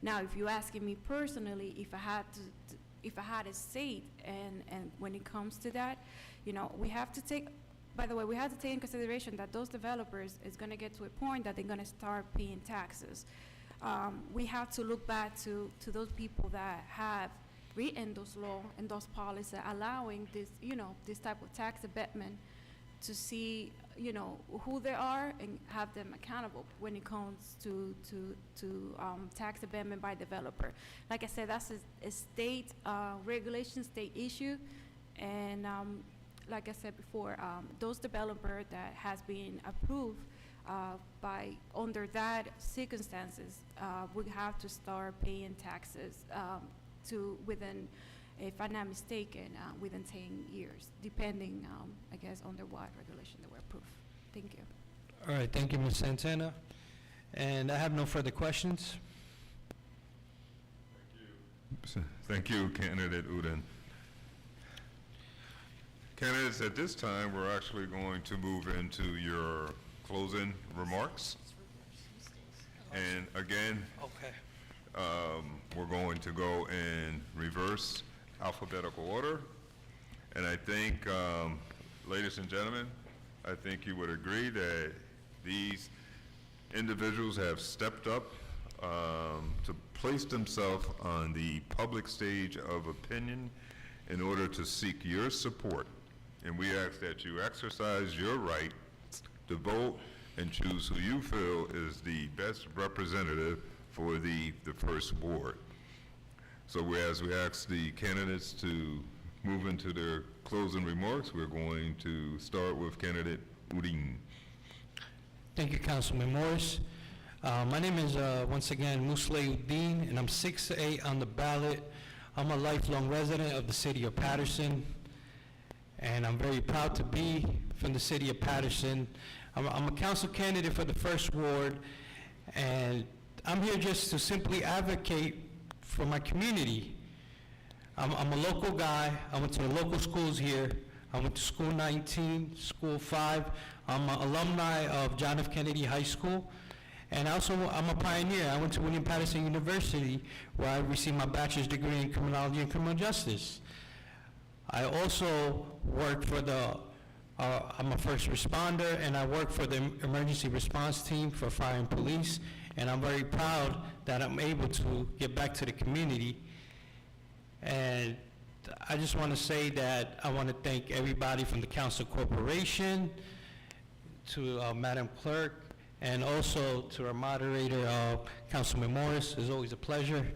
Now, if you're asking me personally, if I had a say, and when it comes to that, we have to take, by the way, we have to take in consideration that those developers is gonna get to a point that they're gonna start paying taxes. We have to look back to those people that have written those laws and those policies allowing this, this type of tax abatement, to see, who they are and have them accountable when it comes to tax abatement by developer. Like I said, that's a state regulation, state issue, and like I said before, those developer that has been approved by under that circumstances would have to start paying taxes to within, if I'm not mistaken, within 10 years, depending, I guess, under what regulation they were approved. Thank you. All right, thank you, Ms. Santana. And I have no further questions. Thank you, Candidate Udin. Candidates, at this time, we're actually going to move into your closing remarks. And again, Okay. we're going to go in reverse alphabetical order. And I think, ladies and gentlemen, I think you would agree that these individuals have stepped up to place themselves on the public stage of opinion in order to seek your support. And we ask that you exercise your right to vote and choose who you feel is the best representative for the first ward. So as we ask the candidates to move into their closing remarks, we're going to start with candidate Udin. Thank you, Councilman Morris. My name is, once again, Musleh Udin, and I'm 6A on the ballot. I'm a lifelong resident of the city of Paterson, and I'm very proud to be from the city of Paterson. I'm a council candidate for the first ward, and I'm here just to simply advocate for my community. I'm a local guy. I went to the local schools here. I went to School 19, School 5. I'm an alumni of John F. Kennedy High School. And also, I'm a pioneer. I went to William Paterson University, where I received my bachelor's degree in criminology and criminal justice. I also work for I'm a first responder, and I work for the emergency response team for fire and police. And I'm very proud that I'm able to give back to the community. And I just want to say that I want to thank everybody from the Council Corporation to Madam Clerk, and also to our moderator, Councilman Morris. It's always a pleasure.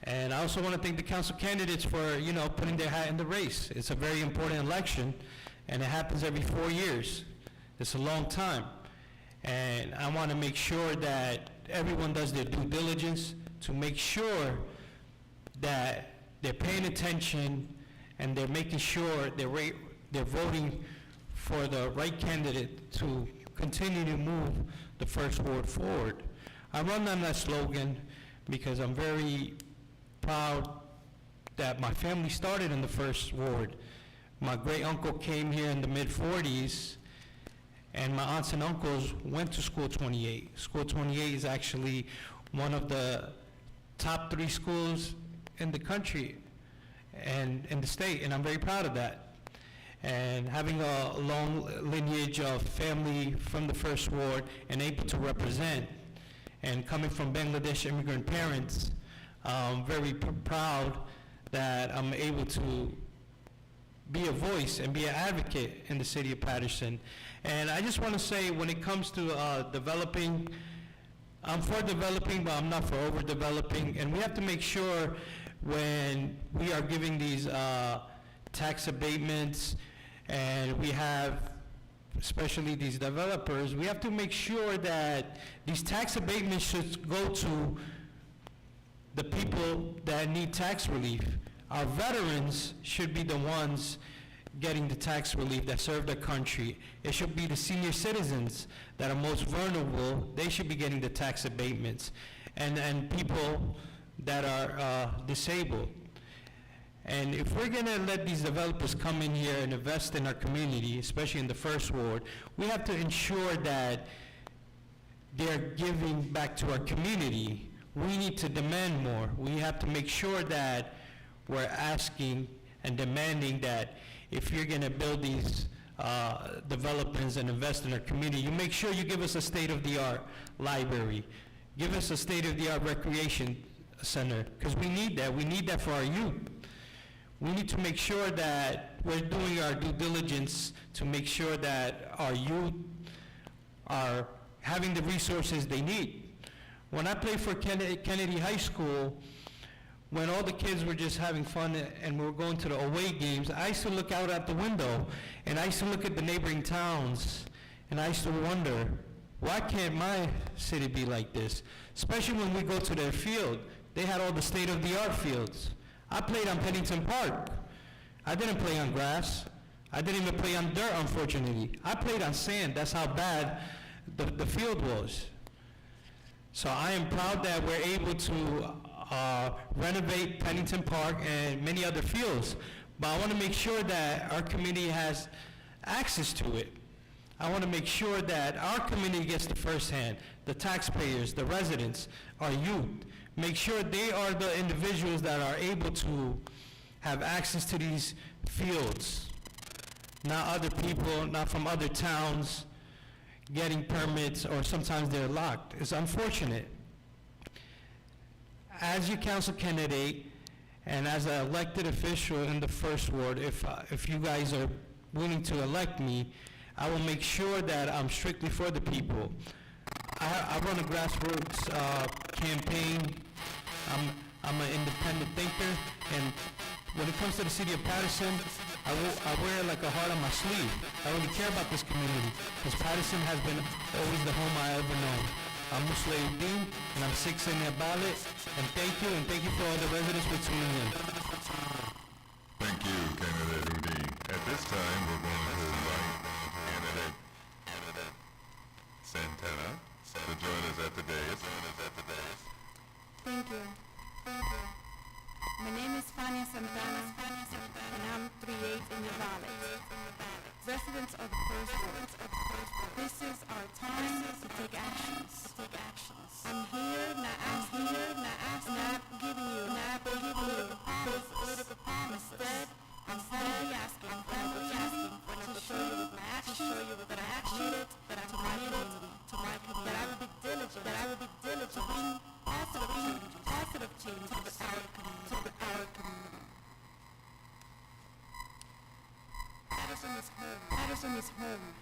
And I also want to thank the council candidates for, putting their hat in the race. It's a very important election, and it happens every 4 years. It's a long time. And I want to make sure that everyone does their due diligence to make sure that they're paying attention and they're making sure they're voting for the right candidate to continue to move the first ward forward. I run on that slogan because I'm very proud that my family started in the first ward. My great uncle came here in the mid-40s, and my aunts and uncles went to School 28. School 28 is actually one of the top 3 schools in the country and in the state, and I'm very proud of that. And having a long lineage of family from the first ward and able to represent, and coming from Bangladesh immigrant parents, I'm very proud that I'm able to be a voice and be an advocate in the city of Paterson. And I just want to say, when it comes to developing, I'm for developing, but I'm not for overdeveloping. And we have to make sure when we are giving these tax abatements, and we have, especially these developers, we have to make sure that these tax abatements should go to the people that need tax relief. Our veterans should be the ones getting the tax relief that serve their country. It should be the senior citizens that are most vulnerable. They should be getting the tax abatements, and people that are disabled. And if we're going to let these developers come in here and invest in our community, especially in the first ward, we have to ensure that they're giving back to our community. We need to demand more. We have to make sure that we're asking and demanding that if you're going to build these developments and invest in our community, you make sure you give us a state-of-the-art library. Give us a state-of-the-art recreation center, because we need that. We need that for our youth. We need to make sure that we're doing our due diligence to make sure that our youth are having the resources they need. When I played for Kennedy High School, when all the kids were just having fun and we were going to the away games, I used to look out at the window and I used to look at the neighboring towns, and I used to wonder, why can't my city be like this? Especially when we go to their field. They had all the state-of-the-art fields. I played on Pennington Park. I didn't play on grass. I didn't even play on dirt, unfortunately. I played on sand. That's how bad the field was. So I am proud that we're able to renovate Pennington Park and many other fields. But I want to make sure that our community has access to it. I want to make sure that our community gets the first hand, the taxpayers, the residents, our youth. Make sure they are the individuals that are able to have access to these fields. not other people, not from other towns getting permits, or sometimes they're locked. It's unfortunate. As your council candidate and as an elected official in the first ward, if you guys are willing to elect me, I will make sure that I'm strictly for the people. I run a grassroots campaign. I'm an independent thinker, and when it comes to the city of Paterson, I wear like a heart on my sleeve. I really care about this community, because Paterson has been always the home I ever known. I'm Udin, and I'm 6 in the ballot, and thank you for all the residents for tuning in. Thank you, candidate Udin. At this time, we're going to invite candidate Santana to join us at the dais. Thank you. My name is Santana, and I'm 3/8 in the ballot. Residents of the first ward, this is our time to take actions. I'm here, not giving you political promises. I'm simply asking for an opportunity to show you with my actions, that I committed to my community, that I will be diligent to bring positive change to our community. Addison is home.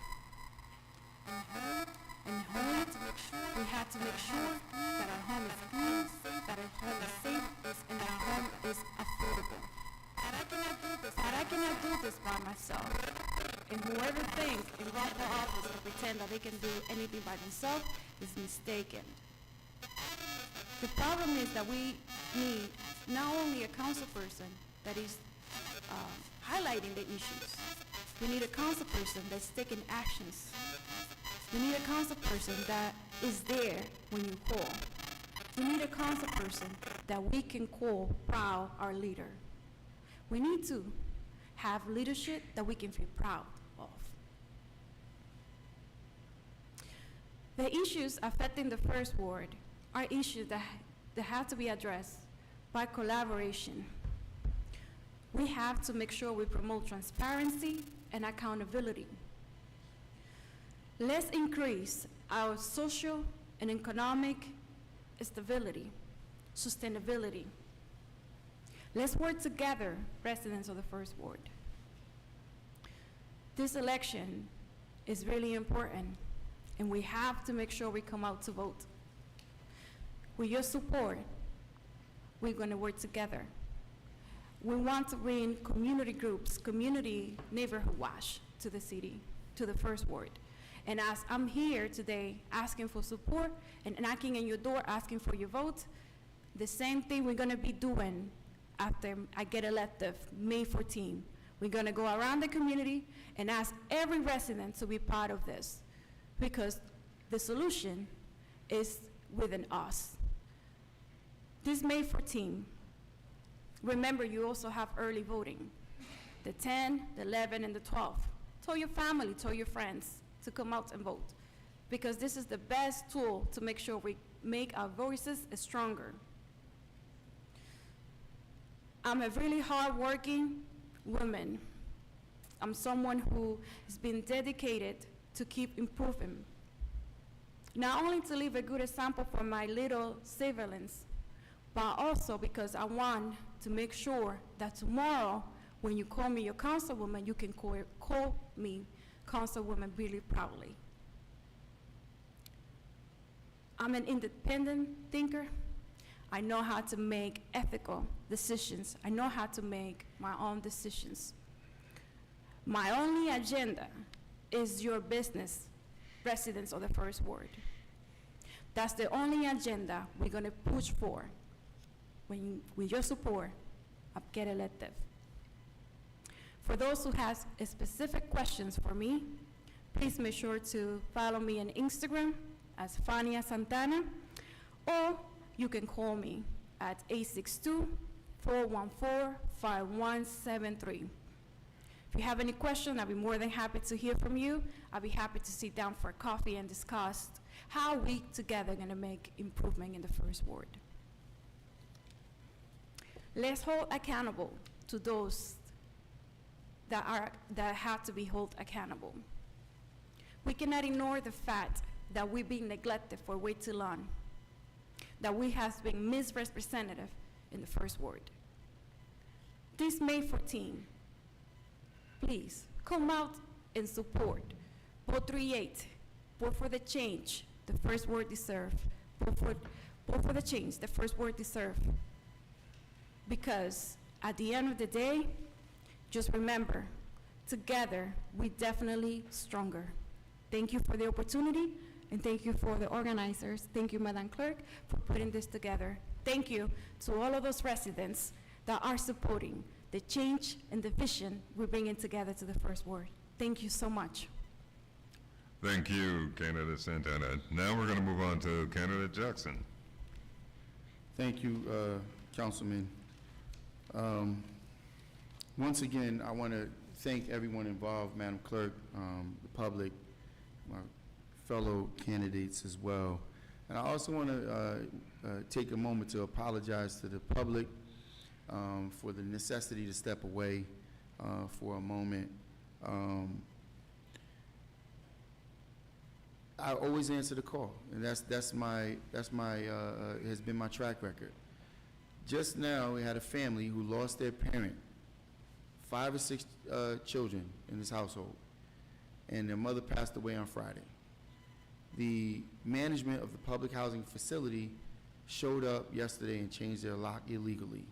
And home, we have to make sure that our home is clean, that our home is safe, and our home is affordable. And I cannot do this by myself. And whoever thinks in wrongful office to pretend that they can do anything by themselves is mistaken. The problem is that we need not only a council person that is highlighting the issues. We need a council person that's taking actions. We need a council person that is there when you call. We need a council person that we can call proud our leader. We need to have leadership that we can feel proud of. The issues affecting the first ward are issues that have to be addressed by collaboration. We have to make sure we promote transparency and accountability. Let's increase our social and economic stability, sustainability. Let's work together, residents of the first ward. This election is really important, and we have to make sure we come out to vote. With your support, we're going to work together. We want to bring community groups, community neighborhood watch to the city, to the first ward. And as I'm here today asking for support and knocking on your door asking for your vote, the same thing we're going to be doing after I get elected, May 14. We're going to go around the community and ask every resident to be part of this, because the solution is within us. This May 14, remember you also have early voting, the 10, the 11, and the 12. Tell your family, tell your friends to come out and vote, because this is the best tool to make sure we make our voices stronger. I'm a really hard-working woman. I'm someone who has been dedicated to keep improving, not only to leave a good example for my little siblings, but also because I want to make sure that tomorrow, when you call me your councilwoman, you can call me Councilwoman Billy proudly. I'm an independent thinker. I know how to make ethical decisions. I know how to make my own decisions. My only agenda is your business, residents of the first ward. That's the only agenda we're going to push for when with your support, I get elected. For those who have specific questions for me, please make sure to follow me on Instagram as Fania Santana, or you can call me at 862-414-5173. If you have any questions, I'll be more than happy to hear from you. I'll be happy to sit down for coffee and discuss how we together are going to make improvement in the first ward. Let's hold accountable to those that have to be held accountable. We cannot ignore the fact that we've been neglected for way too long, that we have been misrepresented in the first ward. This May 14, please come out and support. Vote 3-8. Vote for the change the first ward deserve. Vote for the change the first ward deserve. Because at the end of the day, just remember, together we definitely stronger. Thank you for the opportunity, and thank you for the organizers. Thank you, Madam Clerk, for putting this together. Thank you to all of those residents that are supporting the change and the vision we're bringing together to the first ward. Thank you so much. Thank you, candidate Santana. Now we're going to move on to candidate Jackson. Thank you, Councilman. Once again, I want to thank everyone involved, Madam Clerk, the public, my fellow candidates as well. And I also want to take a moment to apologize to the public for the necessity to step away for a moment. I always answer the call, and that's has been my track record. Just now, we had a family who lost their parent, 5 or 6 children in this household, and their mother passed away on Friday. The management of the public housing facility showed up yesterday and changed their lock illegally.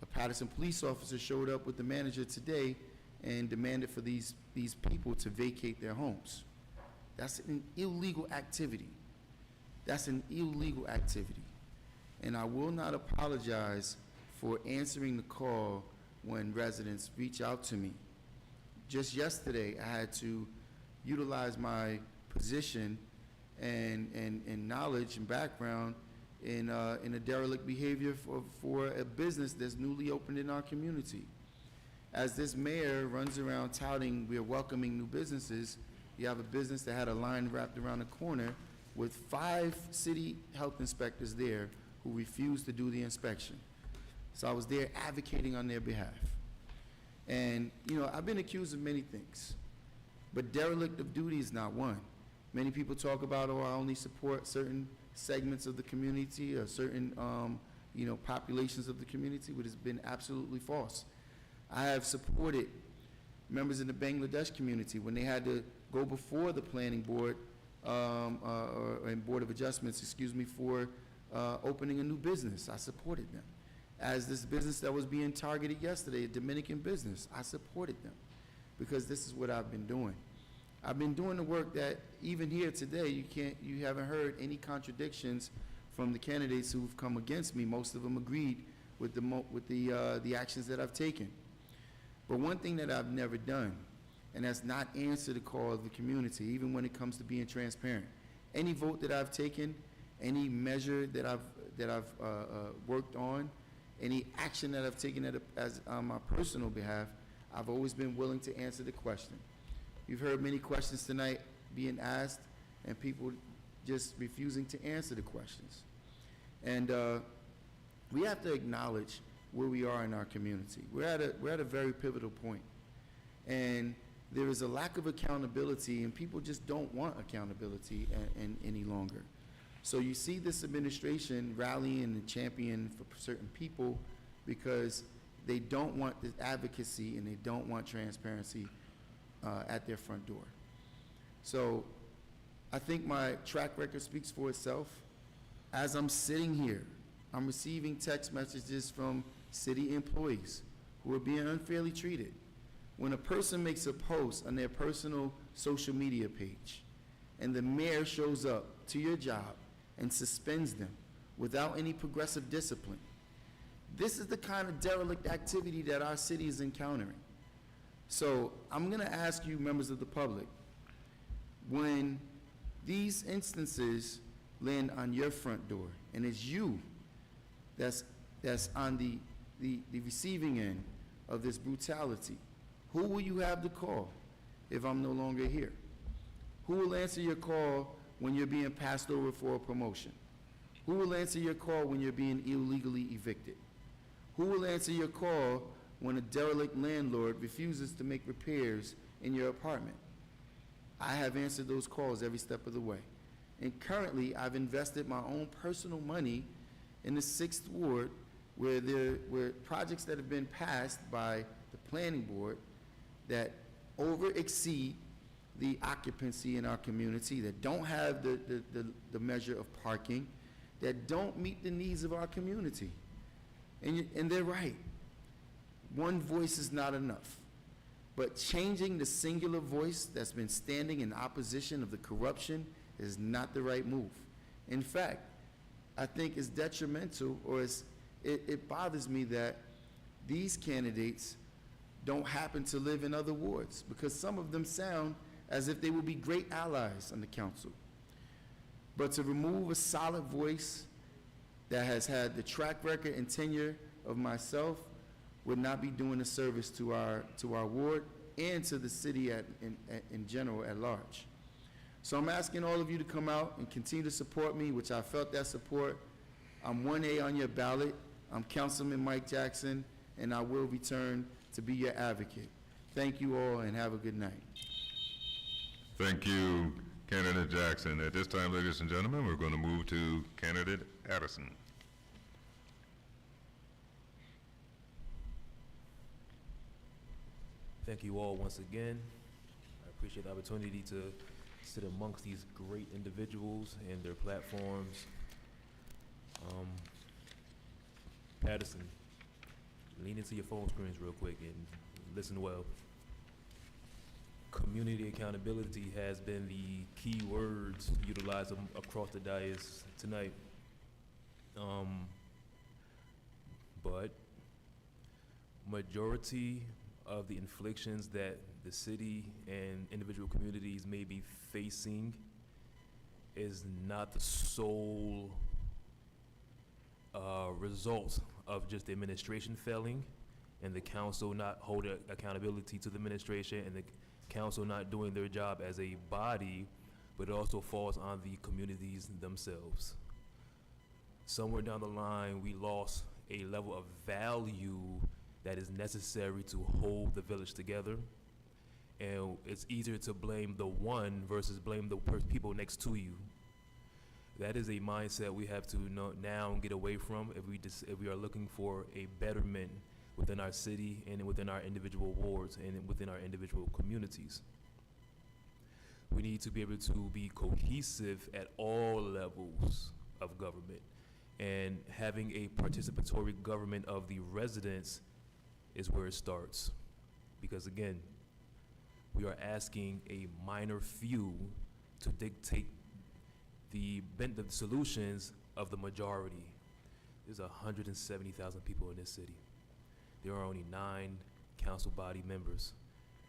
A Paterson police officer showed up with the manager today and demanded for these people to vacate their homes. That's an illegal activity. That's an illegal activity. And I will not apologize for answering the call when residents reach out to me. Just yesterday, I had to utilize my position and knowledge and background in a derelict behavior for a business that's newly opened in our community. As this mayor runs around touting we're welcoming new businesses, you have a business that had a line wrapped around the corner with 5 city health inspectors there who refused to do the inspection. So I was there advocating on their behalf. And, you know, I've been accused of many things, but derelict of duty is not one. Many people talk about, oh, I only support certain segments of the community or certain, you know, populations of the community, but it's been absolutely false. I have supported members in the Bangladesh community when they had to go before the planning board and Board of Adjustments, excuse me, for opening a new business. I supported them. As this business that was being targeted yesterday, a Dominican business, I supported them because this is what I've been doing. I've been doing the work that even here today, you haven't heard any contradictions from the candidates who've come against me. Most of them agreed with the actions that I've taken. But one thing that I've never done, and that's not answer the call of the community, even when it comes to being transparent. Any vote that I've taken, any measure that I've worked on, any action that I've taken on my personal behalf, I've always been willing to answer the question. You've heard many questions tonight being asked, and people just refusing to answer the questions. And we have to acknowledge where we are in our community. We're at a very pivotal point, and there is a lack of accountability, and people just don't want accountability any longer. So you see this administration rallying and champion for certain people because they don't want this advocacy and they don't want transparency at their front door. So I think my track record speaks for itself. As I'm sitting here, I'm receiving text messages from city employees who are being unfairly treated. When a person makes a post on their personal social media page and the mayor shows up to your job and suspends them without any progressive discipline, this is the kind of derelict activity that our city is encountering. So I'm going to ask you, members of the public, when these instances land on your front door and it's you that's on the receiving end of this brutality, who will you have to call if I'm no longer here? Who will answer your call when you're being passed over for a promotion? Who will answer your call when you're being illegally evicted? Who will answer your call when a derelict landlord refuses to make repairs in your apartment. I have answered those calls every step of the way. And currently, I've invested my own personal money in the 6th Ward where there were projects that have been passed by the planning board that exceed the occupancy in our community, that don't have the measure of parking, that don't meet the needs of our community. And they're right. One voice is not enough. But changing the singular voice that's been standing in opposition of the corruption is not the right move. In fact, I think it's detrimental, or it bothers me that these candidates don't happen to live in other wards, because some of them sound as if they will be great allies on the council. But to remove a solid voice that has had the track record and tenure of myself would not be doing a service to our ward and to the city in general at large. So I'm asking all of you to come out and continue to support me, which I felt that support. I'm 1A on your ballot. I'm Councilman Mike Jackson, and I will return to be your advocate. Thank you all, and have a good night. Thank you, Candidate Jackson. At this time, ladies and gentlemen, we're going to move to Candidate Addison. Thank you all once again. I appreciate the opportunity to sit amongst these great individuals and their platforms. Paterson, lean into your phone screens real quick and listen well. Community accountability has been the key words utilized across the dais tonight. But majority of the inflictions that the city and individual communities may be facing is not the sole result of just the administration failing and the council not holding accountability to the administration and the council not doing their job as a body, but it also falls on the communities themselves. Somewhere down the line, we lost a level of value that is necessary to hold the village together. And it's easier to blame the one versus blame the people next to you. That is a mindset we have to now get away from if we are looking for a betterment within our city and within our individual wards and within our individual communities. We need to be able to be cohesive at all levels of government, and having a participatory government of the residents is where it starts. Because again, we are asking a minor few to dictate the solutions of the majority. There's 170,000 people in this city. There are only 9 council body members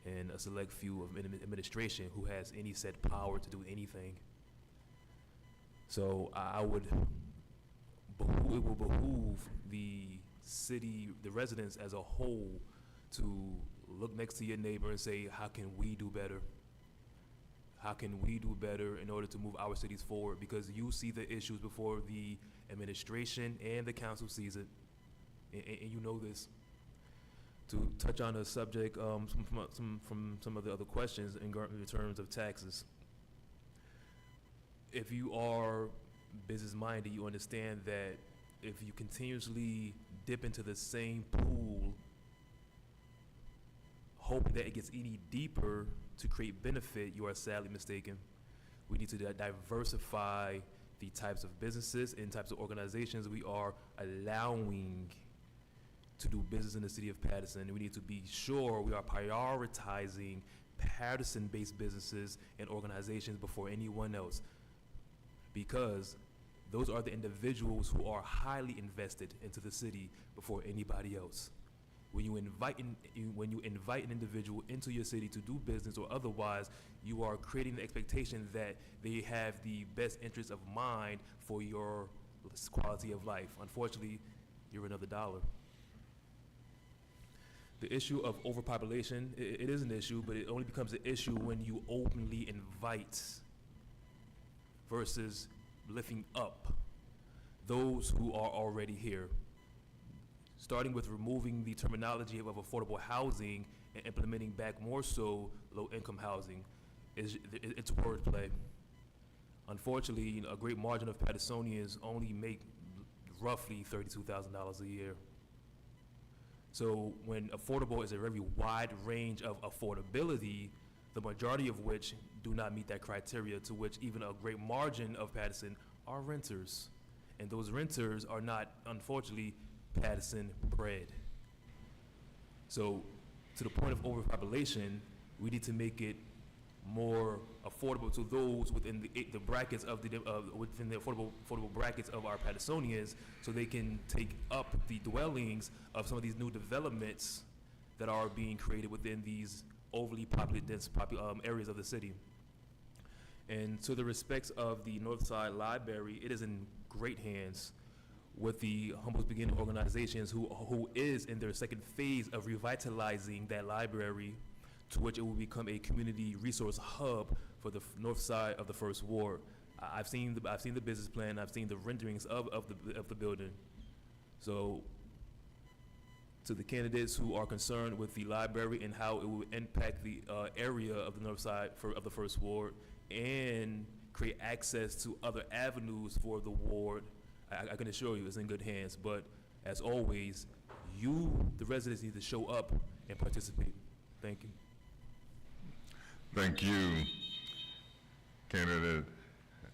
and a select few of administration who has any said power to do anything. So it will behoove the city, the residents as a whole, to look next to your neighbor and say, how can we do better? How can we do better in order to move our cities forward? Because you see the issues before the administration and the council sees it, and you know this. To touch on a subject from some of the other questions in terms of taxes. If you are business-minded, you understand that if you continuously dip into the same pool, hoping that it gets any deeper to create benefit, you are sadly mistaken. We need to diversify the types of businesses and types of organizations we are allowing to do business in the city of Paterson. And we need to be sure we are prioritizing Paterson-based businesses and organizations before anyone else, because those are the individuals who are highly invested into the city before anybody else. When you invite an individual into your city to do business or otherwise, you are creating the expectation that they have the best interest of mind for your quality of life. Unfortunately, you're another dollar. The issue of overpopulation, it is an issue, but it only becomes an issue when you openly invite versus lifting up those who are already here. starting with removing the terminology of affordable housing and implementing back more so low-income housing. It's wordplay. Unfortunately, a great margin of Patersonians only make roughly $32,000 a year. So when affordable is a very wide range of affordability, the majority of which do not meet that criteria, to which even a great margin of Paterson are renters. And those renters are not, unfortunately, Paterson bred. So to the point of overpopulation, we need to make it more affordable to those within the brackets of within the affordable brackets of our Patersonians, so they can take up the dwellings of some of these new developments that are being created within these overly populated, dense areas of the city. And to the respects of the Northside Library, it is in great hands with the Humboldt Beginning organizations who is in their second phase of revitalizing that library, to which it will become a community resource hub for the north side of the First Ward. I've seen the business plan. I've seen the renderings of the building. So, to the candidates who are concerned with the library and how it will impact the area of the north side of the First Ward and create access to other avenues for the ward, I can assure you it's in good hands. But as always, you, the residents, need to show up and participate. Thank you. Thank you, candidate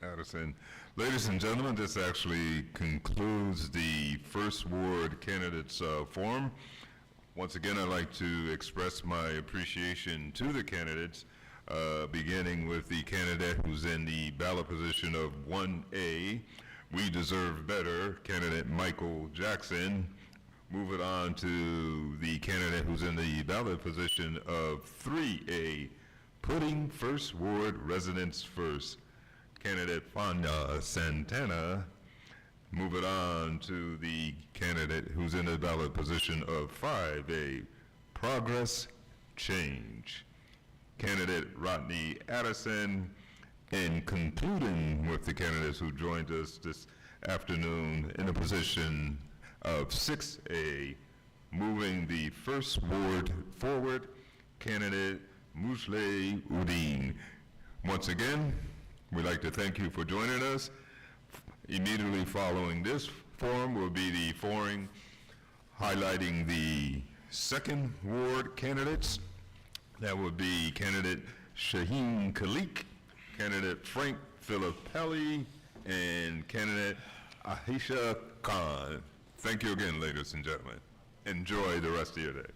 Addison. Ladies and gentlemen, this actually concludes the First Ward candidates forum. Once again, I'd like to express my appreciation to the candidates, beginning with the candidate who's in the ballot position of 1A, We Deserve Better, candidate Michael Jackson. Move it on to the candidate who's in the ballot position of 3A, Putting First Ward Residents First, candidate Fonda Santana. Move it on to the candidate who's in the ballot position of 5A, Progress Change, candidate Rodney Addison. And concluding with the candidates who joined us this afternoon in the position of 6A, moving the First Ward forward, candidate Mushle Udin. Once again, we'd like to thank you for joining us. Immediately following this forum will be the forum highlighting the Second Ward candidates. That would be candidate Shaheen Khalik, candidate Frank Filippelli, and candidate Ahisha Khan. Thank you again, ladies and gentlemen. Enjoy the rest of your day.